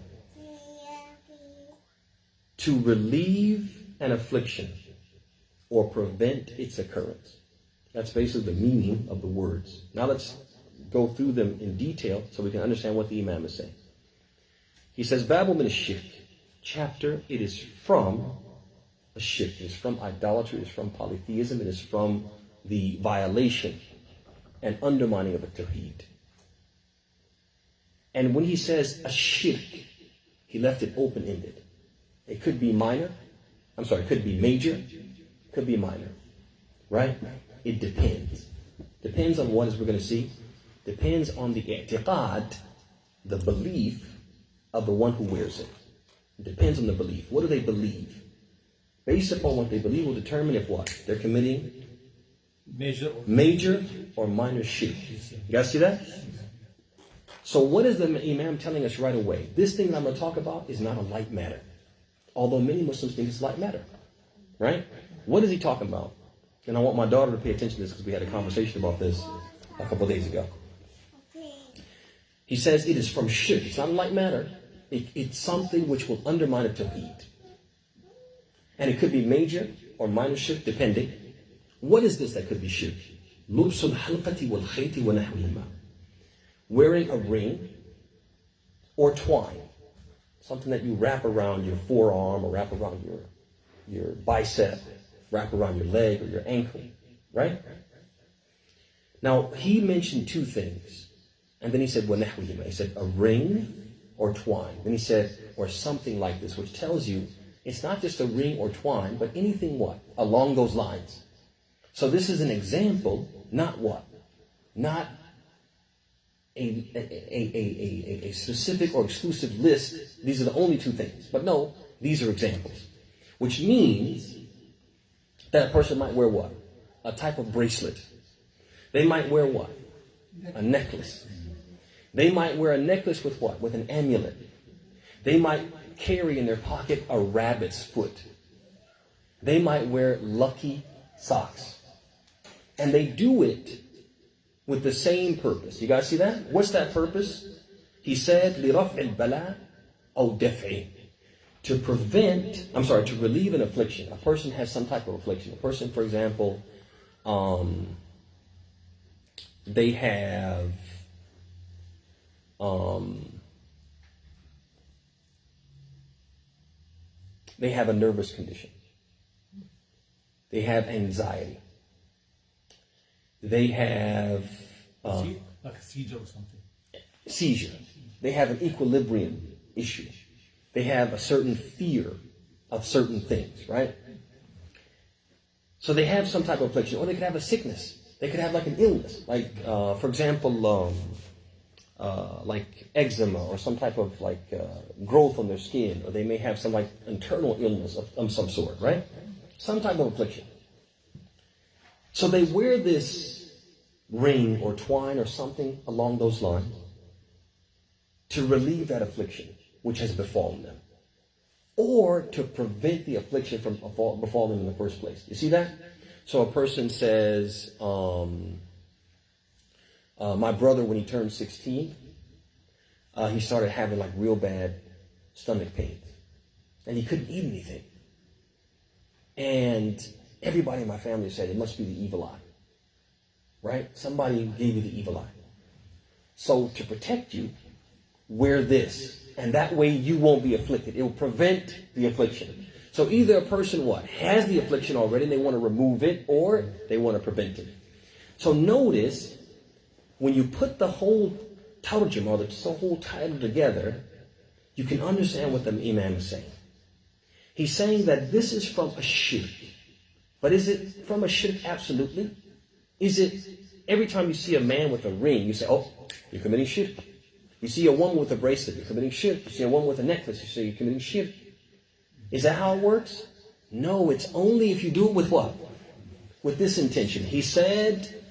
to relieve an affliction or prevent its occurrence. That's basically the meaning of the words. Now let's go through them in detail so we can understand what the Imam is saying. He says, Babu min al-shirk, chapter, it is from a shirk. It is from idolatry, it is from polytheism, it is from the violation and undermining of At-Tawhid. And when he says a shirk, he left it open-ended. It could be minor. It could be major. Could be minor. Right? It depends. Depends on what, as we're going to see. Depends on the i'tiqad, the belief of the one who wears it. It depends on the belief. What do they believe? Based upon what they believe will determine if what? They're committing major or minor shirk. You guys see that? So what is the Imam telling us right away? This thing that I'm going to talk about is not a light matter. Although many Muslims think it's light matter. Right? What is he talking about? And I want my daughter to pay attention to this because we had a conversation about this a couple of days ago. He says it is from shirk. It's not a light matter. It's something which will undermine At-Tawhid. And it could be major or minor shirk depending. What is this that could be shirk? Lubsul halqati wal khayti wa nahwihima. Wearing a ring or twine. Something that you wrap around your forearm or wrap around your bicep, wrap around your leg or your ankle, right? Now, he mentioned two things. And then he said, وَنَحْوِهِمَا. He said, a ring or twine. Then he said, or something like this, which tells you it's not just a ring or twine, but anything what? Along those lines. So this is an example, not what? Not a specific or exclusive list. These are the only two things. But no, these are examples. Which means that a person might wear what? A type of bracelet. They might wear what? A necklace. They might wear a necklace with what? With an amulet. They might carry in their pocket a rabbit's foot. They might wear lucky socks. And they do it with the same purpose. You guys see that? What's that purpose? He said, لِرَفْعِ الْبَلَاءِ أَوْ دَفْعِ. To relieve an affliction. A person has some type of affliction. A person, for example, they have a nervous condition. They have anxiety. They have like a seizure or something. Seizure. They have an equilibrium issue. They have a certain fear of certain things, right? So they have some type of affliction, or they could have a sickness. They could have like an illness, like for example, like eczema or some type of like growth on their skin, or they may have some like internal illness of some sort, right? Some type of affliction. So they wear this ring or twine or something along those lines to relieve that affliction which has befallen them, or to prevent the affliction from befalling them in the first place. You see that? So a person says, my brother, when he turned 16, he started having like real bad stomach pains, and he couldn't eat anything. And everybody in my family said it must be the evil eye, right? Somebody gave you the evil eye. So to protect you, wear this, and that way you won't be afflicted. It will prevent the affliction. So either a person has the affliction already and they want to remove it, or they want to prevent it. So notice, when you put the whole tarjum or the whole title together, you can understand what the Imam is saying. He's saying that this is from a shirk. But is it from a shirk absolutely? Is it every time you see a man with a ring, you say, oh, you're committing shirk? You see a woman with a bracelet, you're committing shirk. You see a woman with a necklace, you say you're committing shirk. Is that how it works? No, it's only if you do it with what? With this intention. He said,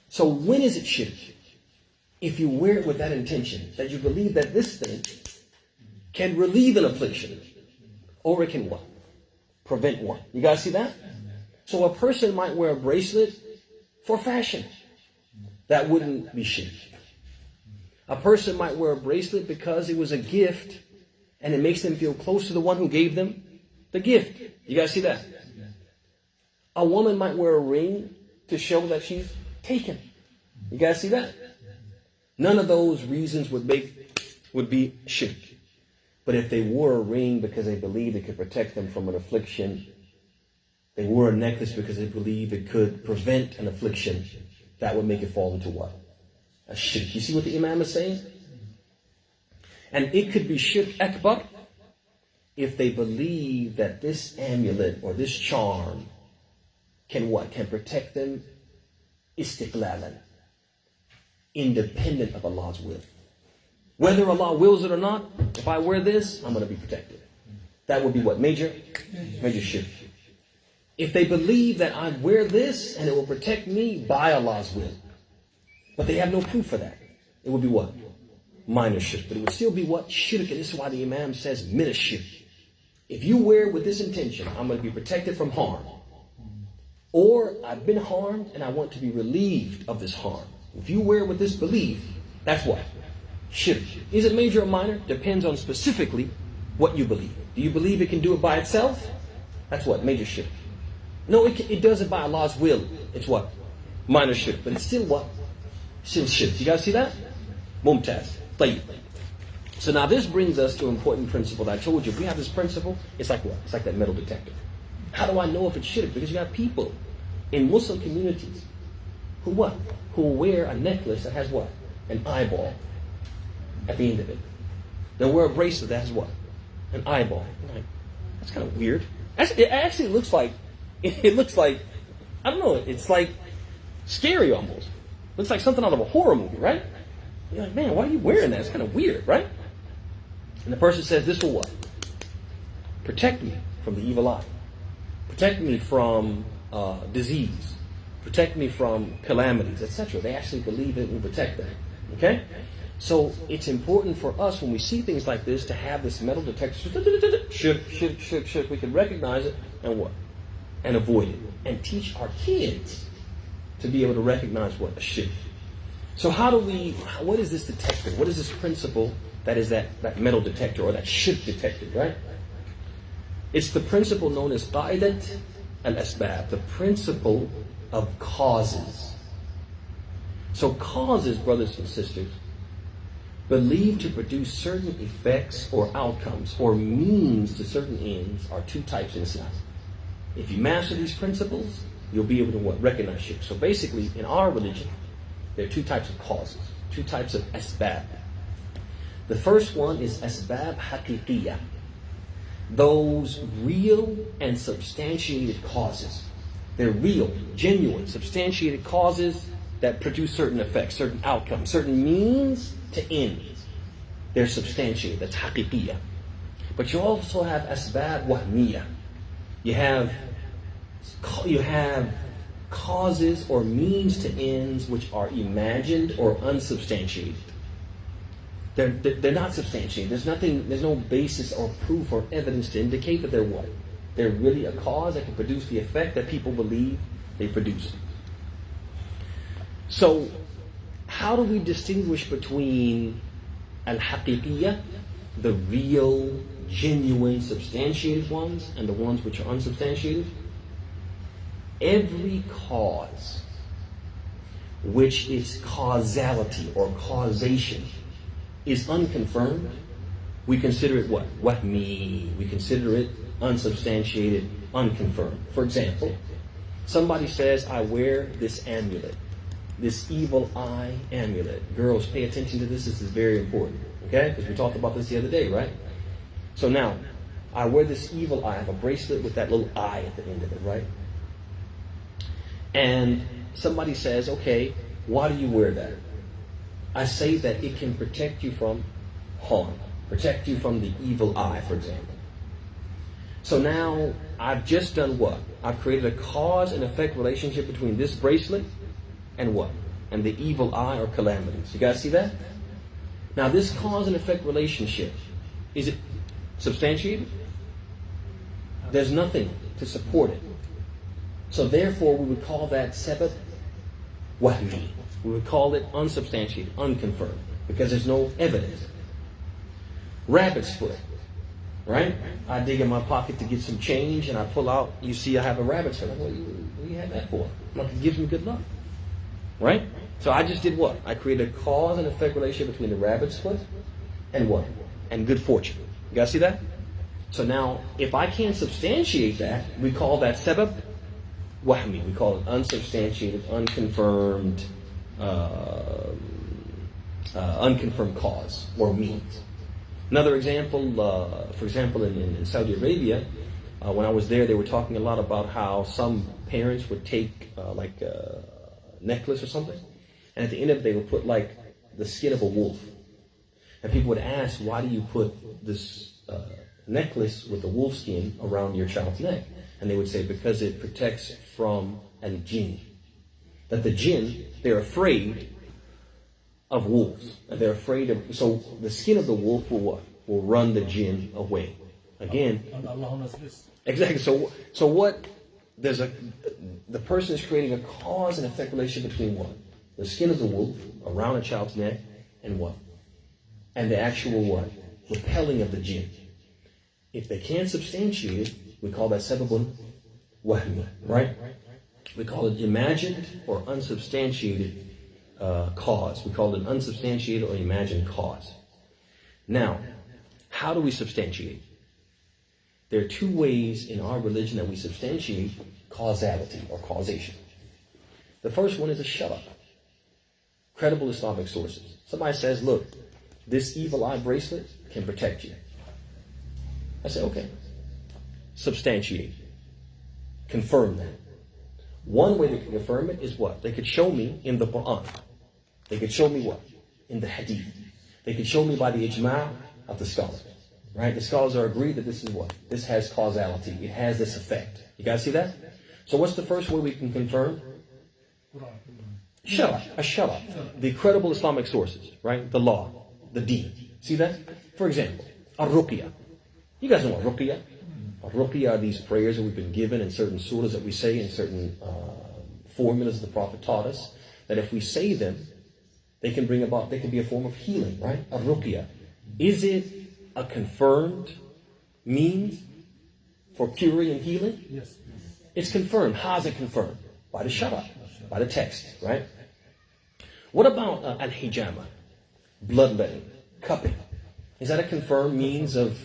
so when is it shirk? If you wear it with that intention, that you believe that this thing can relieve an affliction, or it can what? Prevent one. You guys see that? So a person might wear a bracelet for fashion. That wouldn't be shirk. A person might wear a bracelet because it was a gift and it makes them feel close to the one who gave them the gift. You guys see that? A woman might wear a ring to show that she's taken. You guys see that? None of those reasons would be shirk. But if they wore a ring because they believed it could protect them from an affliction, they wore a necklace because they believed it could prevent an affliction, that would make it fall into what? A shirk. You see what the Imaam is saying? And it could be shirk akbar if they believe that this amulet or this charm can what? Can protect them istiqlalan, independent of Allah's will. Whether Allah wills it or not, if I wear this, I'm going to be protected. That would be what? Major shirk. If they believe that I wear this and it will protect me by Allah's will, but they have no proof for that, it would be what? Minor shirk. But it would still be what? Shirk. And this is why the Imaam says min shirk. If you wear it with this intention, I'm going to be protected from harm. Or I've been harmed and I want to be relieved of this harm. If you wear it with this belief, that's what? Shirk. Is it major or minor? Depends on specifically what you believe. Do you believe it can do it by itself? That's what? Major shirk. No, it does it by Allah's will. It's what? Minor shirk. But it's still what? Still shirk. You guys see that? Mumtaz. Tayyib. So now this brings us to an important principle that I told you. If we have this principle, it's like what? It's like that metal detector. How do I know if it's shirk? Because you have people in Muslim communities who what? Who wear a necklace that has what? An eyeball at the end of it. They'll wear a bracelet that has what? An eyeball. Like, that's kind of weird. It actually looks like, I don't know, it's like scary almost. Looks like something out of a horror movie, right? You're like, man, why are you wearing that? It's kind of weird, right? And the person says, this will what? Protect me from the evil eye. Protect me from disease. Protect me from calamities, etc. They actually believe it will protect them. Okay? So it's important for us when we see things like this to have this metal detector. Shirk. We can recognize it and what? And avoid it. And teach our kids to be able to recognize what? A shirk. So what is this detector? What is this principle that is that metal detector or that shirk detector, right? It's the principle known as qa'idat al-asbab, the principle of causes. So causes, brothers and sisters, believed to produce certain effects or outcomes or means to certain ends are two types in Islam. If you master these principles, you'll be able to what? Recognize shirk. So basically, in our religion, there are two types of causes, two types of asbab. The first one is asbab haqiqiyah, those real and substantiated causes. They're real, genuine, substantiated causes that produce certain effects, certain outcomes, certain means to ends. They're substantiated. That's haqiqiyah. But you also have asbab wahmiyah. You have causes or means to ends which are imagined or unsubstantiated. They're not substantiated. There's no basis or proof or evidence to indicate that they're what? They're really a cause that can produce the effect that people believe they produce. So, how do we distinguish between al-haqiqiyah, the real, genuine, substantiated ones, and the ones which are unsubstantiated? Every cause which is causality or causation is unconfirmed, we consider it what? Wahmi. We consider it unsubstantiated, unconfirmed. For example, somebody says, I wear this amulet, this evil eye amulet. Girls, pay attention to this. This is very important. Okay? Because we talked about this the other day, right? So now, I wear this evil eye. I have a bracelet with that little eye at the end of it, right? And somebody says, okay, why do you wear that? I say that it can protect you from harm, protect you from the evil eye, for example. So now I've just done what? I've created a cause and effect relationship between this bracelet and what? And the evil eye or calamities. You guys see that? Now this cause and effect relationship, is it substantiated? There's nothing to support it. So therefore we would call that sabab wahmi. We would call it unsubstantiated, unconfirmed, because there's no evidence. Rabbit's foot, right? I dig in my pocket to get some change and I pull out, you see I have a rabbit's foot. What do you have that for? Well, it gives me good luck, right? So I just did what? I created a cause and effect relationship between the rabbit's foot and what? And good fortune. You guys see that? So now, if I can't substantiate that, we call that sabab wahmi. We call it unsubstantiated, unconfirmed, unconfirmed cause or means. Another example, for example, in Saudi Arabia, when I was there, they were talking a lot about how some parents would take like a necklace or something, and at the end of it, they would put like the skin of a wolf. And people would ask, why do you put this necklace with the wolf skin around your child's neck? And they would say, because it protects from al-jinn. That the jinn, they're afraid of wolves. And they're afraid of, so the skin of the wolf will what? Will run the jinn away. Again. Allah knows this. Exactly. So what, the person is creating a cause and effect relationship between what? The skin of the wolf around a child's neck and what? And the actual what? Repelling of the jinn. If they can't substantiate it, we call that sababun wahmi, right? We call it imagined or unsubstantiated cause. We call it an unsubstantiated or imagined cause. Now, how do we substantiate? There are two ways in our religion that we substantiate causality or causation. The first one is a shut-up. Credible Islamic sources. Somebody says, look, this evil eye bracelet can protect you. I say, okay. Substantiate. Confirm that. One way they can confirm it is what? They could show me in the Quran. They could show me what? In the Hadith. They could show me by the ijma' of the scholars. Right? The scholars are agreed that this is what? This has causality. It has this effect. You guys see that? So what's the first way we can confirm? Shara. The credible Islamic sources. Right? The law. The deen. See that? For example, Ar-Ruqya. You guys know what Ruqya? Ruqya are these prayers that we've been given in certain surahs that we say, in certain formulas the Prophet taught us, that if we say them, they can bring about, they can be a form of healing, right? Ruqya. Is it a confirmed means for curing and healing? Yes. It's confirmed. How is it confirmed? By the shara, by the text, right? What about al-hijama? Bloodletting, cupping. Is that a confirmed means of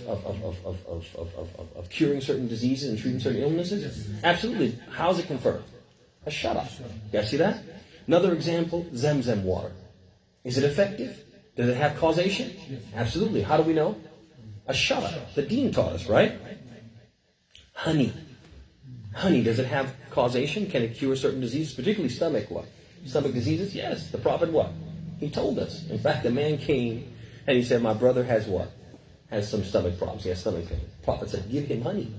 curing certain diseases and treating certain illnesses? Yes. Absolutely. How is it confirmed? A shara. You guys see that? Another example, Zamzam water. Is it effective? Does it have causation? Yes. Absolutely. How do we know? A shara. The deen taught us, right? Honey. Honey, does it have causation? Can it cure certain diseases, particularly stomach what? Stomach diseases? Yes. The Prophet what? He told us. In fact, the man came and he said, my brother has what? Has some stomach problems. He has stomach pain. The Prophet said, give him honey.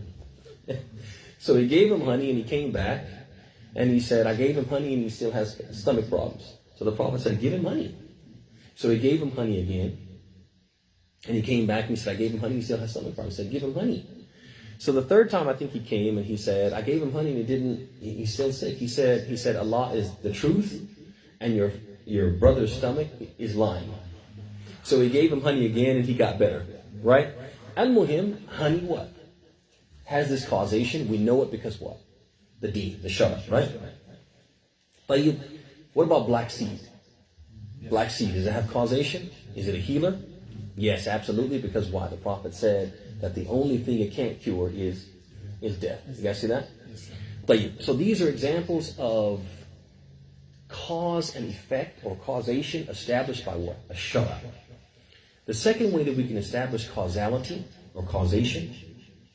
So he gave him honey and he came back and he said, I gave him honey and he still has stomach problems. So the Prophet said, give him honey. So he gave him honey again. And he came back and he said, I gave him honey and he still has stomach problems. He said, give him honey. So the third time I think he came and he said, I gave him honey and he's still sick. He said, Allah is the truth and your brother's stomach is lying. So he gave him honey again and he got better, right? Al-Muhim, honey what? Has this causation. We know it because what? The deen, the shara, right? But what about black seed? Black seed, does it have causation? Is it a healer? Yes, absolutely, because why? The Prophet said that the only thing it can't cure is death. You guys see that? So these are examples of cause and effect or causation established by what? A shara. The second way that we can establish causality or causation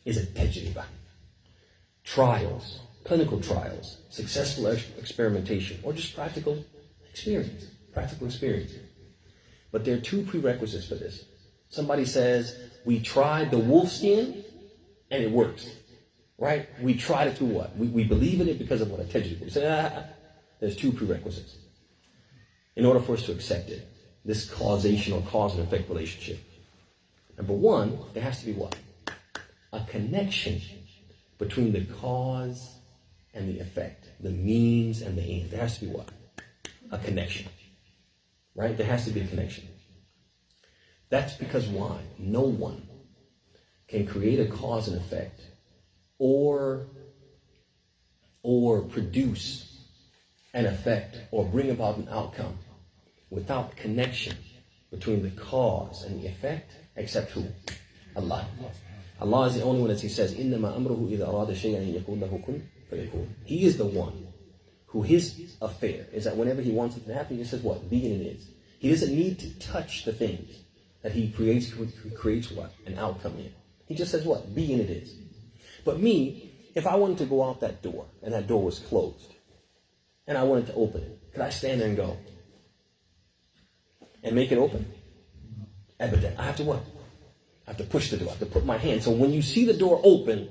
is a tajriba. Trials, clinical trials, successful experimentation, or just practical experience. But there are two prerequisites for this. Somebody says, we tried the wolf skin and it works. Right? We tried it through what? We believe in it because of what? A tajriba. We say, there's two prerequisites in order for us to accept it. This causation or cause and effect relationship. Number one, there has to be what? A connection between the cause and the effect, the means and the end. There has to be what? A connection. Right? There has to be a connection. That's because why? No one can create a cause and effect or produce an effect or bring about an outcome without connection between the cause and the effect, except who? Allah. Allah is the only one that He says, إِنَّمَا أَمْرُهُ إِذَا أَرَادَ شَيْئًا يَقُولُ لَهُ كُنْ فَيَكُونُ. He is the one who his affair is that whenever He wants it to happen, He just says what? Be and it is. He doesn't need to touch the things that He creates what? An outcome in. He just says what? Be and it is. But me, if I wanted to go out that door and that door was closed and I wanted to open it, could I stand there and go and make it open? Evident. I have to what? I have to push the door. I have to put my hand. So when you see the door open,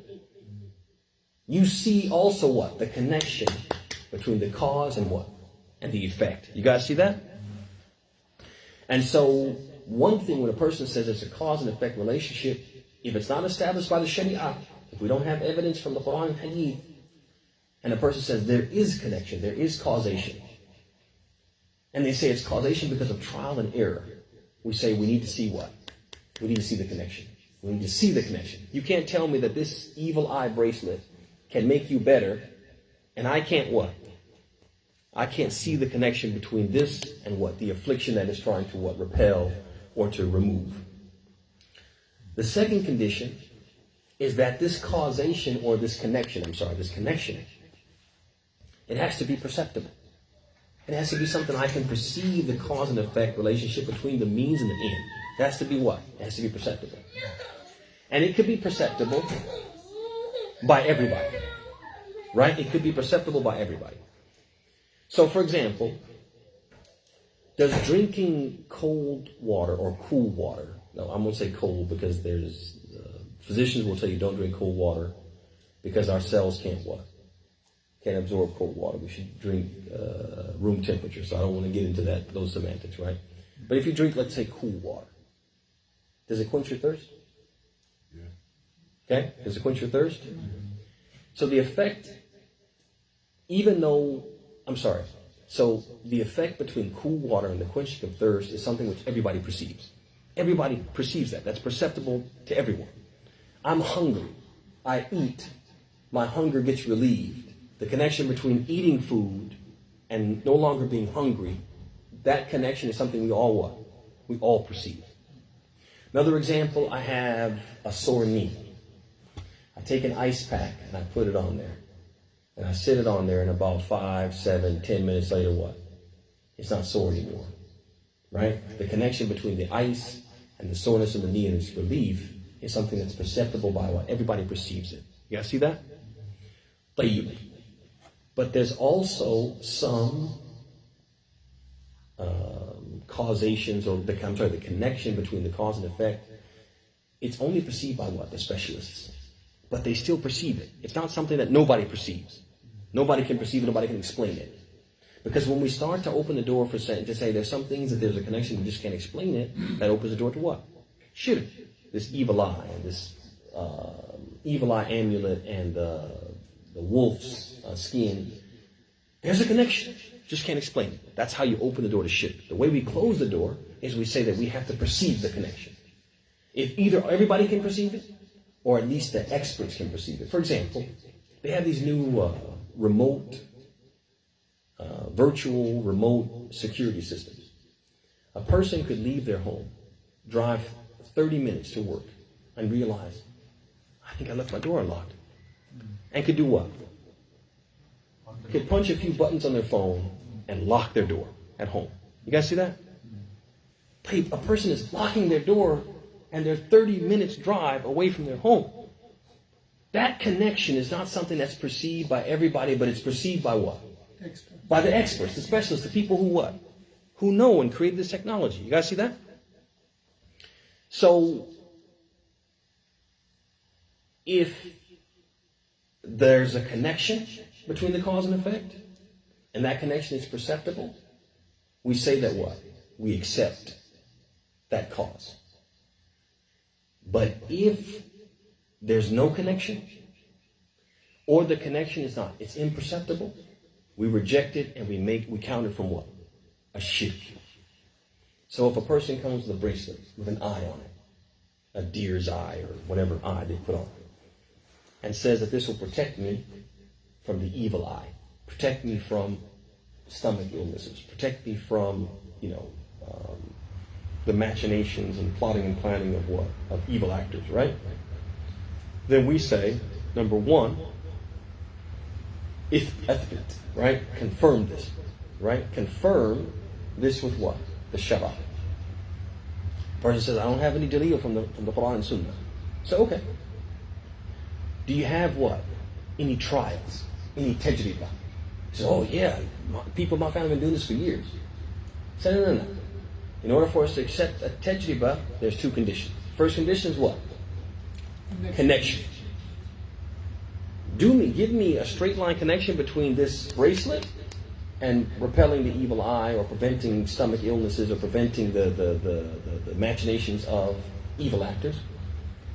you see also what? The connection between the cause and what? And the effect. You guys see that? And so one thing when a person says it's a cause and effect relationship, if it's not established by the Sharia, if we don't have evidence from the Quran and Hadith, and a person says there is connection, there is causation, and they say it's causation because of trial and error, we say we need to see what? We need to see the connection. We need to see the connection. You can't tell me that this evil eye bracelet can make you better, and I can't what? I can't see the connection between this and what? The affliction that is trying to what? Repel or to remove. The second condition is that this causation or this connection, it has to be perceptible. It has to be something I can perceive the cause and effect relationship between the means and the end. It has to be what? It has to be perceptible. And it could be perceptible by everybody. Right? It could be perceptible by everybody. So, for example, does drinking cold water or cool water, no, I'm going to say cold because there's, physicians will tell you don't drink cold water because our cells can't what? Can't absorb cold water. We should drink room temperature. So I don't want to get into those semantics, right? But if you drink, let's say, cool water, does it quench your thirst? Yeah. Okay? Does it quench your thirst? So the effect, so the effect between cool water and the quenching of thirst is something which everybody perceives. Everybody perceives that. That's perceptible to everyone. I'm hungry. I eat. My hunger gets relieved. The connection between eating food and no longer being hungry, that connection is something we all what? We all perceive. Another example, I have a sore knee. I take an ice pack and I put it on there. And I sit it on there and about 5, 7, 10 minutes later, what? It's not sore anymore. Right? The connection between the ice and the soreness of the knee and its relief is something that's perceptible by what? Everybody perceives it. You guys see that? طيب. But there's also some causations or the connection between the cause and effect. It's only perceived by what? The specialists. But they still perceive it. It's not something that nobody perceives. Nobody can perceive it, nobody can explain it. Because when we start to open the door to say there's some things that there's a connection, we just can't explain it, that opens the door to what? Shirk. This evil eye, and this evil eye amulet, and the wolf's skin. There's a connection. Just can't explain it. That's how you open the door to shirk. The way we close the door is we say that we have to perceive the connection. If either everybody can perceive it, or at least the experts can perceive it. For example, they have these new virtual remote security systems. A person could leave their home, drive 30 minutes to work, and realize, I think I left my door unlocked. And could do what? Could punch a few buttons on their phone and lock their door at home. You guys see that? A person is locking their door and they're 30 minutes drive away from their home. That connection is not something that's perceived by everybody, but it's perceived by what? Expert. By the experts, the specialists, the people who what? Who know and created this technology. You guys see that? So, if there's a connection between the cause and effect, and that connection is perceptible, we say that what? We accept that cause. But if there's no connection, or the connection is not, it's imperceptible, we reject it and we count it from what? A shirk. So if a person comes with a bracelet with an eye on it, a deer's eye or whatever eye they put on, and says that this will protect me from the evil eye, protect me from stomach illnesses, protect me from, the machinations and plotting and planning of what? Of evil actors, right? Then we say, number one, ithbit, right? Confirm this, right? Confirm this with what? The Shara. Person says, I don't have any dalil from the Quran and Sunnah. So, okay. Do you have what? Any trials? Any tajriba? He says, oh yeah, people in my family have been doing this for years. I said, no. In order for us to accept a tajriba, there's two conditions. First condition is what? Connection. Give me a straight line connection between this bracelet and repelling the evil eye, or preventing stomach illnesses, or preventing the machinations of evil actors.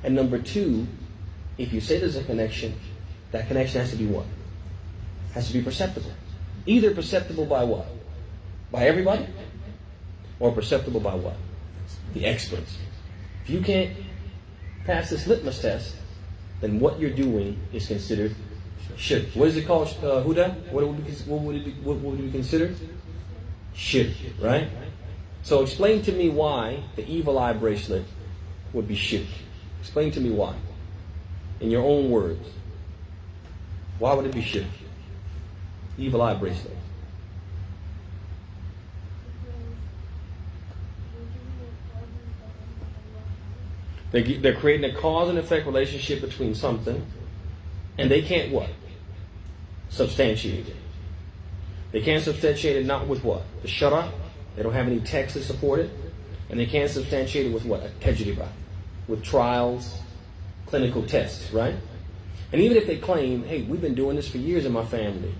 And number two, if you say there's a connection, that connection has to be what? Has to be perceptible. Either perceptible by what? By everybody? Or perceptible by what? The experts. If you can't pass this litmus test, then what you're doing is considered shirk. What is it called, Huda? What would it be considered? Shirk, right? So explain to me why the evil eye bracelet would be shirk. Explain to me why. In your own words. Why would it be shirk? Evil eye bracelet. They're creating a cause and effect relationship between something, and they can't what? Substantiate it. They can't substantiate it not with what? The Shara. They don't have any text to support it. And they can't substantiate it with what? A tajriba. With trials, clinical tests, right? And even if they claim, hey, we've been doing this for years in my family,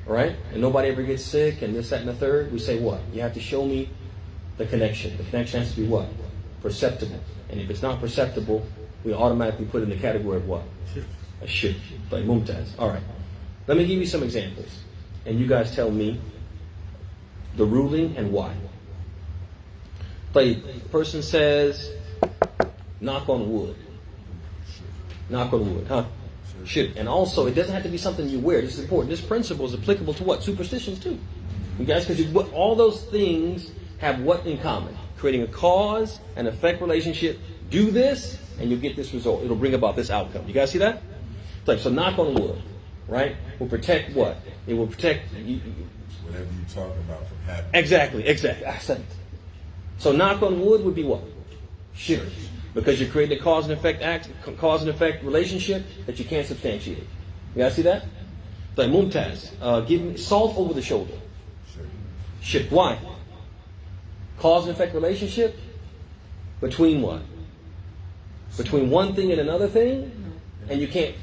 right? And nobody ever gets sick and this, that, and the third, we say what? You have to show me the connection. The connection has to be what? Perceptible. And if it's not perceptible, we automatically put it in the category of what? A shirk. Like mumtaz. All right. Let me give you some examples. And you guys tell me the ruling and why. Like, the person says, knock on wood. Knock on wood, huh? Shirk. And also, it doesn't have to be something you wear. This is important. This principle is applicable to what? Superstitions too. You guys, because all those things have what in common? Creating a cause and effect relationship. Do this, and you'll get this result. It'll bring about this outcome. You guys see that? So knock on wood, right? Will protect what? It will protect whatever you're talking about from happening. Exactly. I said it. So knock on wood would be what? Shirk. Because you're creating a cause and effect relationship that you can't substantiate. You guys see that? Like mumtaz, give me salt over the shoulder. Shirk. Why? Cause and effect relationship between what? Between one thing and another thing, and you can't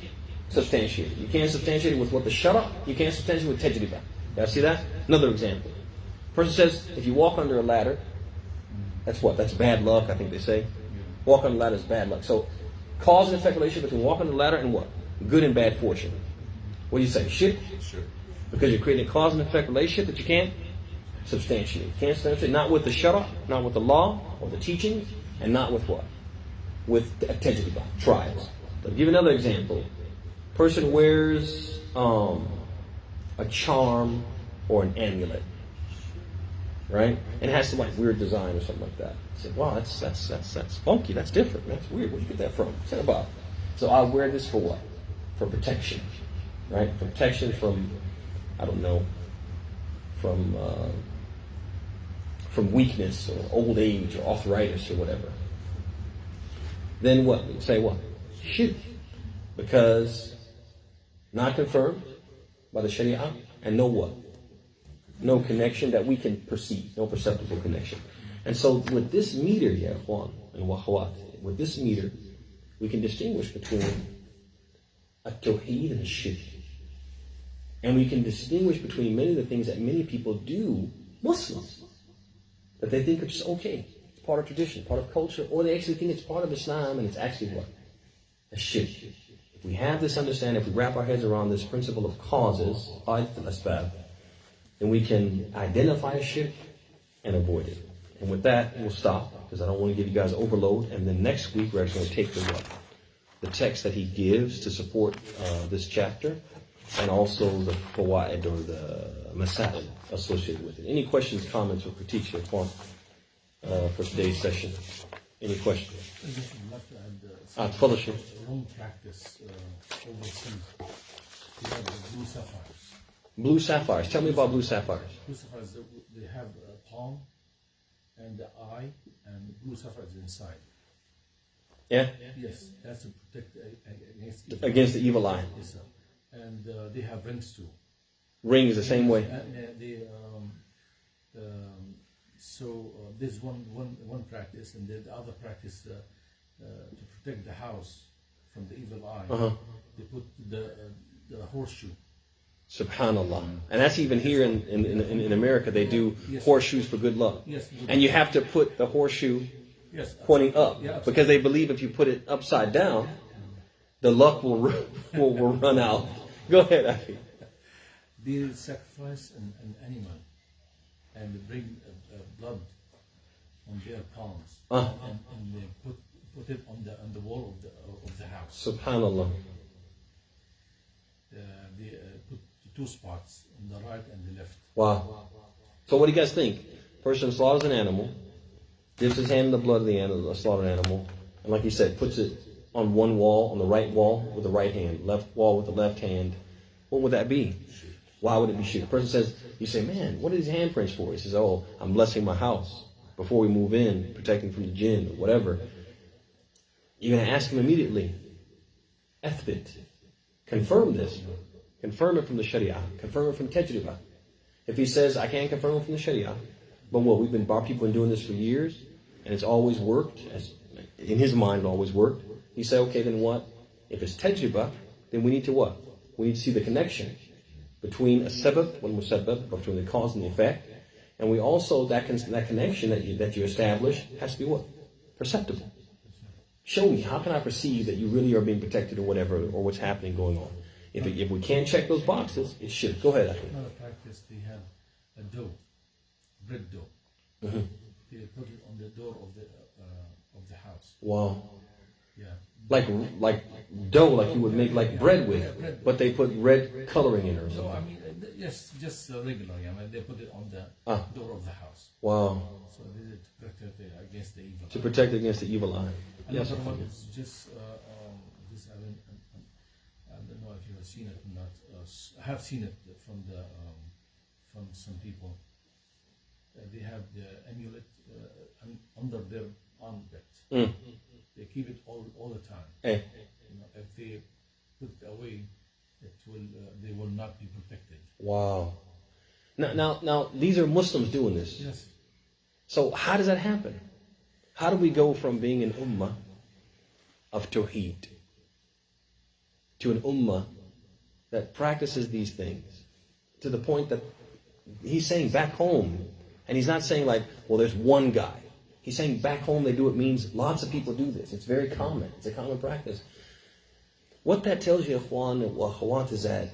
substantiate it. You can't substantiate it with what the shara, you can't substantiate it with tajriba. You guys see that? Another example. Person says, if you walk under a ladder, that's what? That's bad luck, I think they say. Walk on the ladder is bad luck. So, cause and effect relationship between walk on the ladder and what? Good and bad fortune. What do you say? Shirk? Sure. Because you're creating a cause and effect relationship that you can't substantiate. You can't substantiate, not with the shara, not with the law or the teachings, and not with what? With tajriba, trials. I'll give another example. Person wears a charm or an amulet, right? And it has some like weird design or something like that. I said, wow, that's funky. That's different. That's weird. Where'd you get that from? What's that about? So I wear this for what? For protection, right? For protection from, I don't know, from weakness or old age or arthritis or whatever. Then what? We say what? Shirk. Because not confirmed by the Sharia, and no what? No connection that we can perceive, no perceptible connection. And so with this meter, ya ikhwan and wakhawat, with this meter, we can distinguish between At-Tawhid and Shirk. And we can distinguish between many of the things that many people do, Muslims, that they think are just okay. It's part of tradition, part of culture, or they actually think it's part of Islam and it's actually what? A Shirk. If we have this understanding, if we wrap our heads around this principle of causes, then we can identify a shirk and avoid it. And with that, we'll stop, because I don't want to give you guys overload. And then next week, we're actually going to take the text that he gives to support this chapter, and also the fawaid, or the masail associated with it. Any questions, comments, or critiques here for today's session? Any questions? I just would like to add Fellowship. wrong practice overseas. We have the blue sapphires. Blue sapphires. Tell me about blue sapphires. Blue sapphires, they have a palm and the eye, and blue sapphires inside. Yeah? Yes, that's to protect against evil. Against the evil eye. Yes, sir. And they have rings too. Rings the same way. So there's one practice, and then the other practice to protect the house from the evil eye. They put the horseshoe. Subhanallah. And that's even here in America, they do horseshoes for good luck. Yes. And you have to put the horseshoe pointing up, because they believe if you put it upside down, the luck will run out. Go ahead, Afi. They sacrifice an animal and they bring blood on their palms, and they put it on the wall of the house. Subhanallah. They put 2 spots on the right and the left. Wow. So what do you guys think? Person slaughters an animal, dips his hand in the blood of the slaughtered animal, and like you said, puts it on one wall, on the right wall with the right hand, left wall with the left hand. What would that be? Why would it be shirk? The person says, you say, man, what are these handprints for? He says, oh, I'm blessing my house before we move in, protecting from the jinn or whatever. You're going to ask him immediately, Athbit, confirm this. Confirm it from the Sharia. Confirm it from Tajribah. If he says, I can't confirm it from the Sharia, but what, our people have been doing this for years, and it's always worked, in his mind it always worked. You say, okay, then what? If it's Tajribah, then we need to what? We need to see the connection between a sabab wal musabbab, between the cause and the effect. And we also, that connection that you establish has to be what? Perceptible. Show me, how can I perceive that you really are being protected or whatever, or what's happening going on? If we can't check those boxes, it should. Go ahead, Ahmed. Another practice, they have a dough, bread dough. They put it on the door of the house. Wow. Yeah. Like dough, like you would make like bread with, but they put red coloring in it or So something. I mean, yes, just regularly. I mean, they put it on the door of the house. Wow. So this is to protect against the evil. To protect against the evil eye. Yes. Another one is just this. I don't know if you have seen it or not. I have seen it from some people. They have the amulet under their armpit. They keep it all the time. Eh. You know, if they put it away, they will not be protected. Wow. Now, these are Muslims doing this. Yes. So how does that happen? How do we go from being an ummah of Tawhid to an ummah that practices these things to the point that he's saying back home, and he's not saying like, well, there's one guy. He's saying back home they do it means lots of people do this. It's very common. It's a common practice. What that tells you, ikhwan and akhawat, is that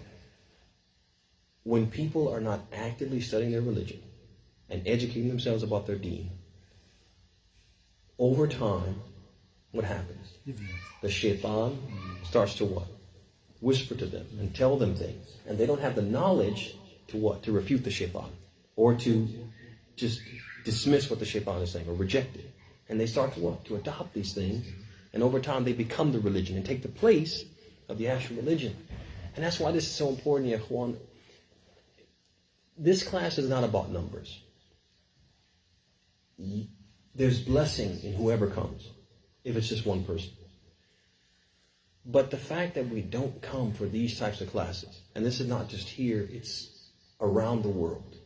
when people are not actively studying their religion and educating themselves about their deen, over time, what happens? The shaitan starts to what? Whisper to them and tell them things. And they don't have the knowledge to what? To refute the shaitan. Or to just dismiss what the shaitan is saying or reject it. And they start to what? To adopt these things. And over time they become the religion and take the place of the actual religion. And that's why this is so important, ya ikhwan. This class is not about numbers. There's blessing in whoever comes, if it's just one person. But the fact that we don't come for these types of classes, and this is not just here, it's around the world.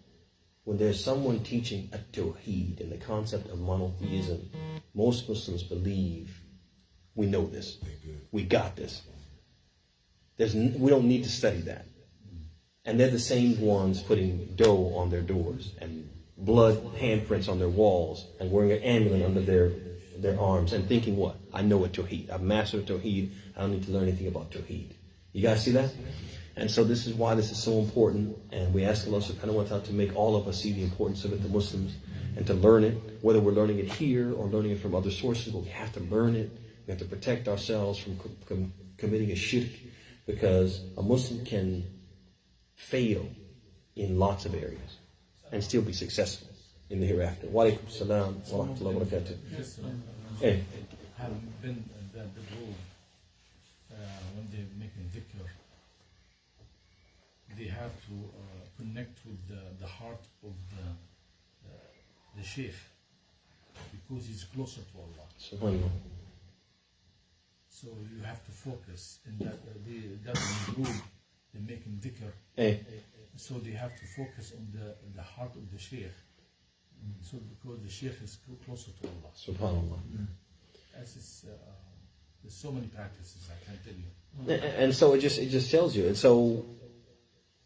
When there's someone teaching At-Tawhid and the concept of monotheism, most Muslims believe we know this. We got this. We don't need to study that. And they're the same ones putting dough on their doors and blood handprints on their walls and wearing an amulet under their arms and thinking what? I know At-Tawhid. I've mastered Tawhid. I don't need to learn anything about Tawhid. You guys see that? And so this is why this is so important. And we ask Allah subhanahu wa ta'ala to make all of us see the importance of it, the Muslims, and to learn it, whether we're learning it here or learning it from other sources, but we have to learn it. We have to protect ourselves from committing a shirk, because a Muslim can fail in lots of areas and still be successful in the hereafter. Wa alaikum salam wa rahmatullahi wa barakatuh. Hey. Have been the rule when they're making dhikr, they have to connect with the heart of the sheikh, because he's closer to Allah. Subhanallah. So you have to focus in that group, they're making dhikr. Hey. So they have to focus on the heart of the sheikh. So because the sheikh is closer to Allah. Subhanallah. As is, there's so many practices, I can't tell you. And so it just tells you. And so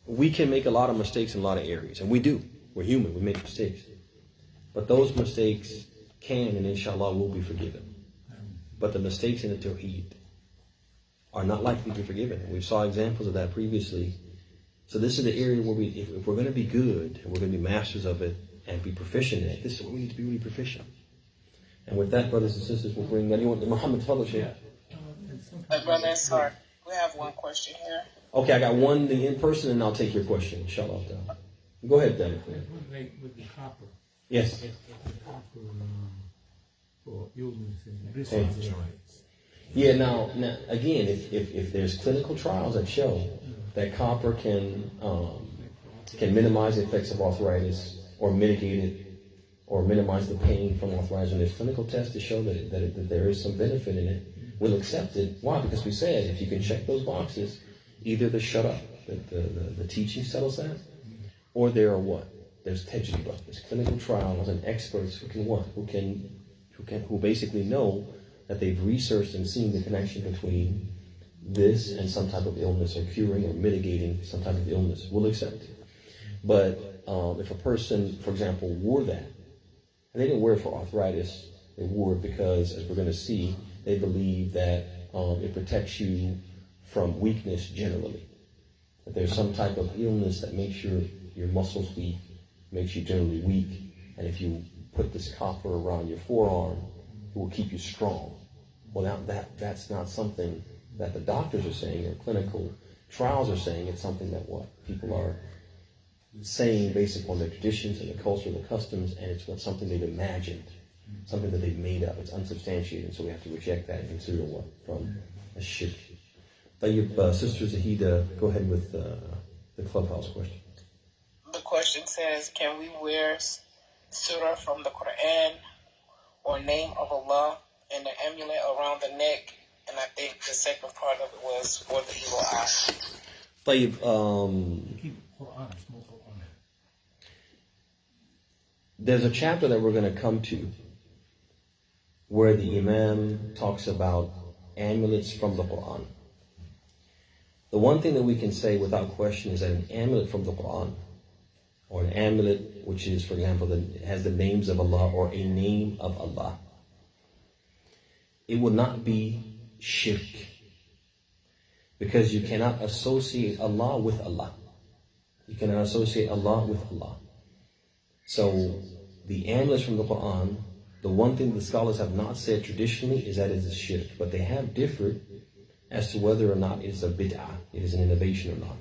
we can make a lot of mistakes in a lot of areas, and we do. We're human. We make mistakes, but those mistakes can and inshallah will be forgiven. But the mistakes in the Tawheed are not likely to be forgiven. And we saw examples of that previously. So this is the area where if we're going to be good and we're going to be masters of it and be proficient in it, this is where we need to be really proficient. And with that, brothers and sisters, we'll bring anyone. Muhammad, follow Shaykh. Brother Ansari, we have one question here. Okay, I got one in person, and I'll take your question, inshallah. Go ahead, Dan. With the copper. Yes. The copper for illness and Okay. Yeah. Now, again, if there's clinical trials that show that copper can minimize the effects of arthritis or mitigate it or minimize the pain from arthritis, and there's clinical tests to show that there is some benefit in it, we'll accept it. Why? Because we said if you can check those boxes, either the shut up, the teaching settles that, or there are what? There's tajriba, there's clinical trials and experts who basically know that they've researched and seen the connection between this and some type of illness, or curing or mitigating some type of illness. We'll accept it. But if a person, for example, wore that, and they didn't wear it for arthritis, they wore it because, as we're going to see, they believe that it protects you from weakness generally. That there's some type of illness that makes your muscles weak, makes you generally weak, and if you put this copper around your forearm, it will keep you strong. Well, now that's not something that the doctors are saying or clinical trials are saying. It's something that people are saying based upon their traditions and the culture, the customs, and it's something they've imagined, something that they've made up. It's unsubstantiated, so we have to reject that and consider what from a shirk. Sister Zahida, go ahead with the clubhouse question. The question says, can we wear surah from the Quran or name of Allah and the amulet around the neck? And I think the second part of it was for the evil eye. Keep Quran, it's more Quran. There's a chapter that we're going to come to where the Imaam talks about amulets from the Quran. The one thing that we can say without question is that an amulet from the Quran, or an amulet which is, for example, that has the names of Allah or a name of Allah, it will not be shirk, because you cannot associate Allah with Allah. You cannot associate Allah with Allah. So the amulets from the Quran, the one thing the scholars have not said traditionally is that it is shirk, but they have differed as to whether or not it is a bid'ah, it is an innovation or not.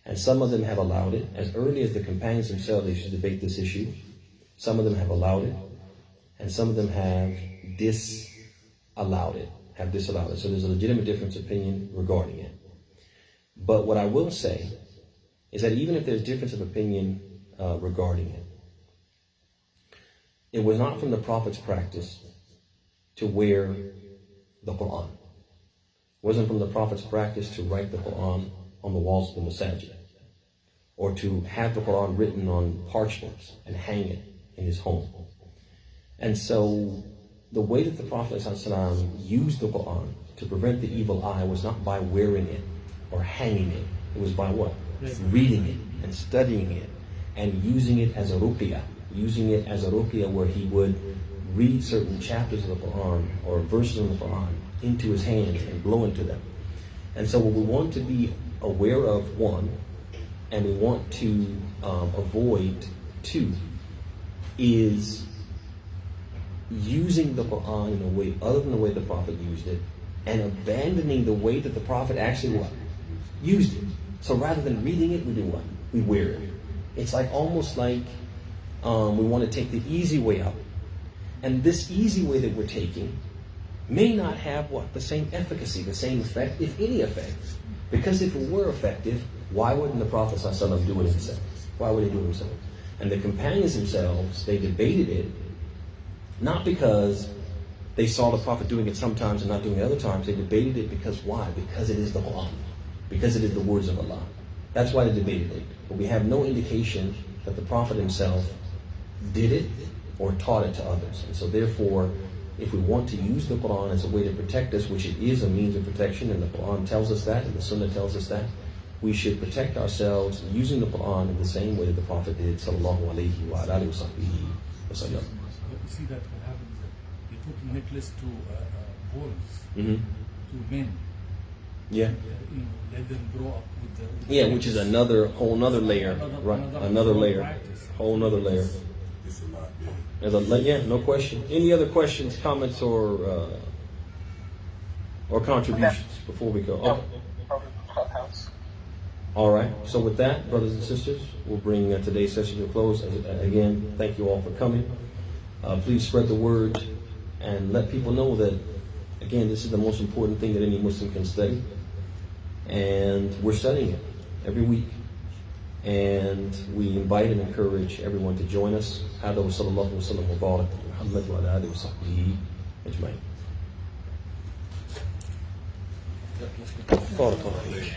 And some of them have allowed it. As early as the companions themselves, they used to debate this issue. Some of them have allowed it, and some of them have disallowed it. So there's a legitimate difference of opinion regarding it. But what I will say is that even if there's difference of opinion regarding it, it was not from the Prophet's practice to wear the Quran wasn't from the Prophet's practice to write the Quran on the walls of the masajid, or to have the Quran written on parchments and hang it in his home. And so the way that the Prophet ﷺ used the Quran to prevent the evil eye was not by wearing it or hanging it. It was by what? Reading it and studying it and using it as a ruqyah. Using it as a ruqyah where he would read certain chapters of the Quran or verses of the Quran into his hands and blow into them. And so what we want to be aware of, one, and we want to avoid, two, is using the Quran in a way other than the way the Prophet used it, and abandoning the way that the Prophet actually what? Used it. So rather than reading it, we do what? We wear it. It's like almost like we want to take the easy way out. And this easy way that we're taking may not have what? The same efficacy, the same effect, if any effect. Because if it were effective, why wouldn't the Prophet ﷺ do it himself? Why would he do it himself? And the companions themselves, they debated it, not because they saw the Prophet doing it sometimes and not doing it other times. They debated it because why? Because it is the Quran. Because it is the words of Allah. That's why they debated it. But we have no indication that the Prophet himself did it or taught it to others. And so therefore, if we want to use the Quran as a way to protect us, which it is a means of protection, and the Quran tells us that, and the Sunnah tells us that, we should protect ourselves using the Quran in the same way that the Prophet did, sallallahu alayhi wa alihi wa sahbihi wa sallam. But you see that what happens is that they put necklace to boys, Mm-hmm. to men. Yeah. Let them grow up with the Yeah, which is whole nother layer, right? Another layer, practice. whole nother layer. It's a lot big. Yeah, no question. Any other questions, comments, or contributions before we go? Okay. Clubhouse. All right. So with that, brothers and sisters, we'll bring today's session to a close. Again, thank you all for coming. Please spread the word and let people know that, again, this is the most important thing that any Muslim can study. And we're studying it every week. And we invite and encourage everyone to join us. هذا وصلى الله وسلم وبارك على محمد وعلى آله وصحبه أجمعين. بارك الله فيك.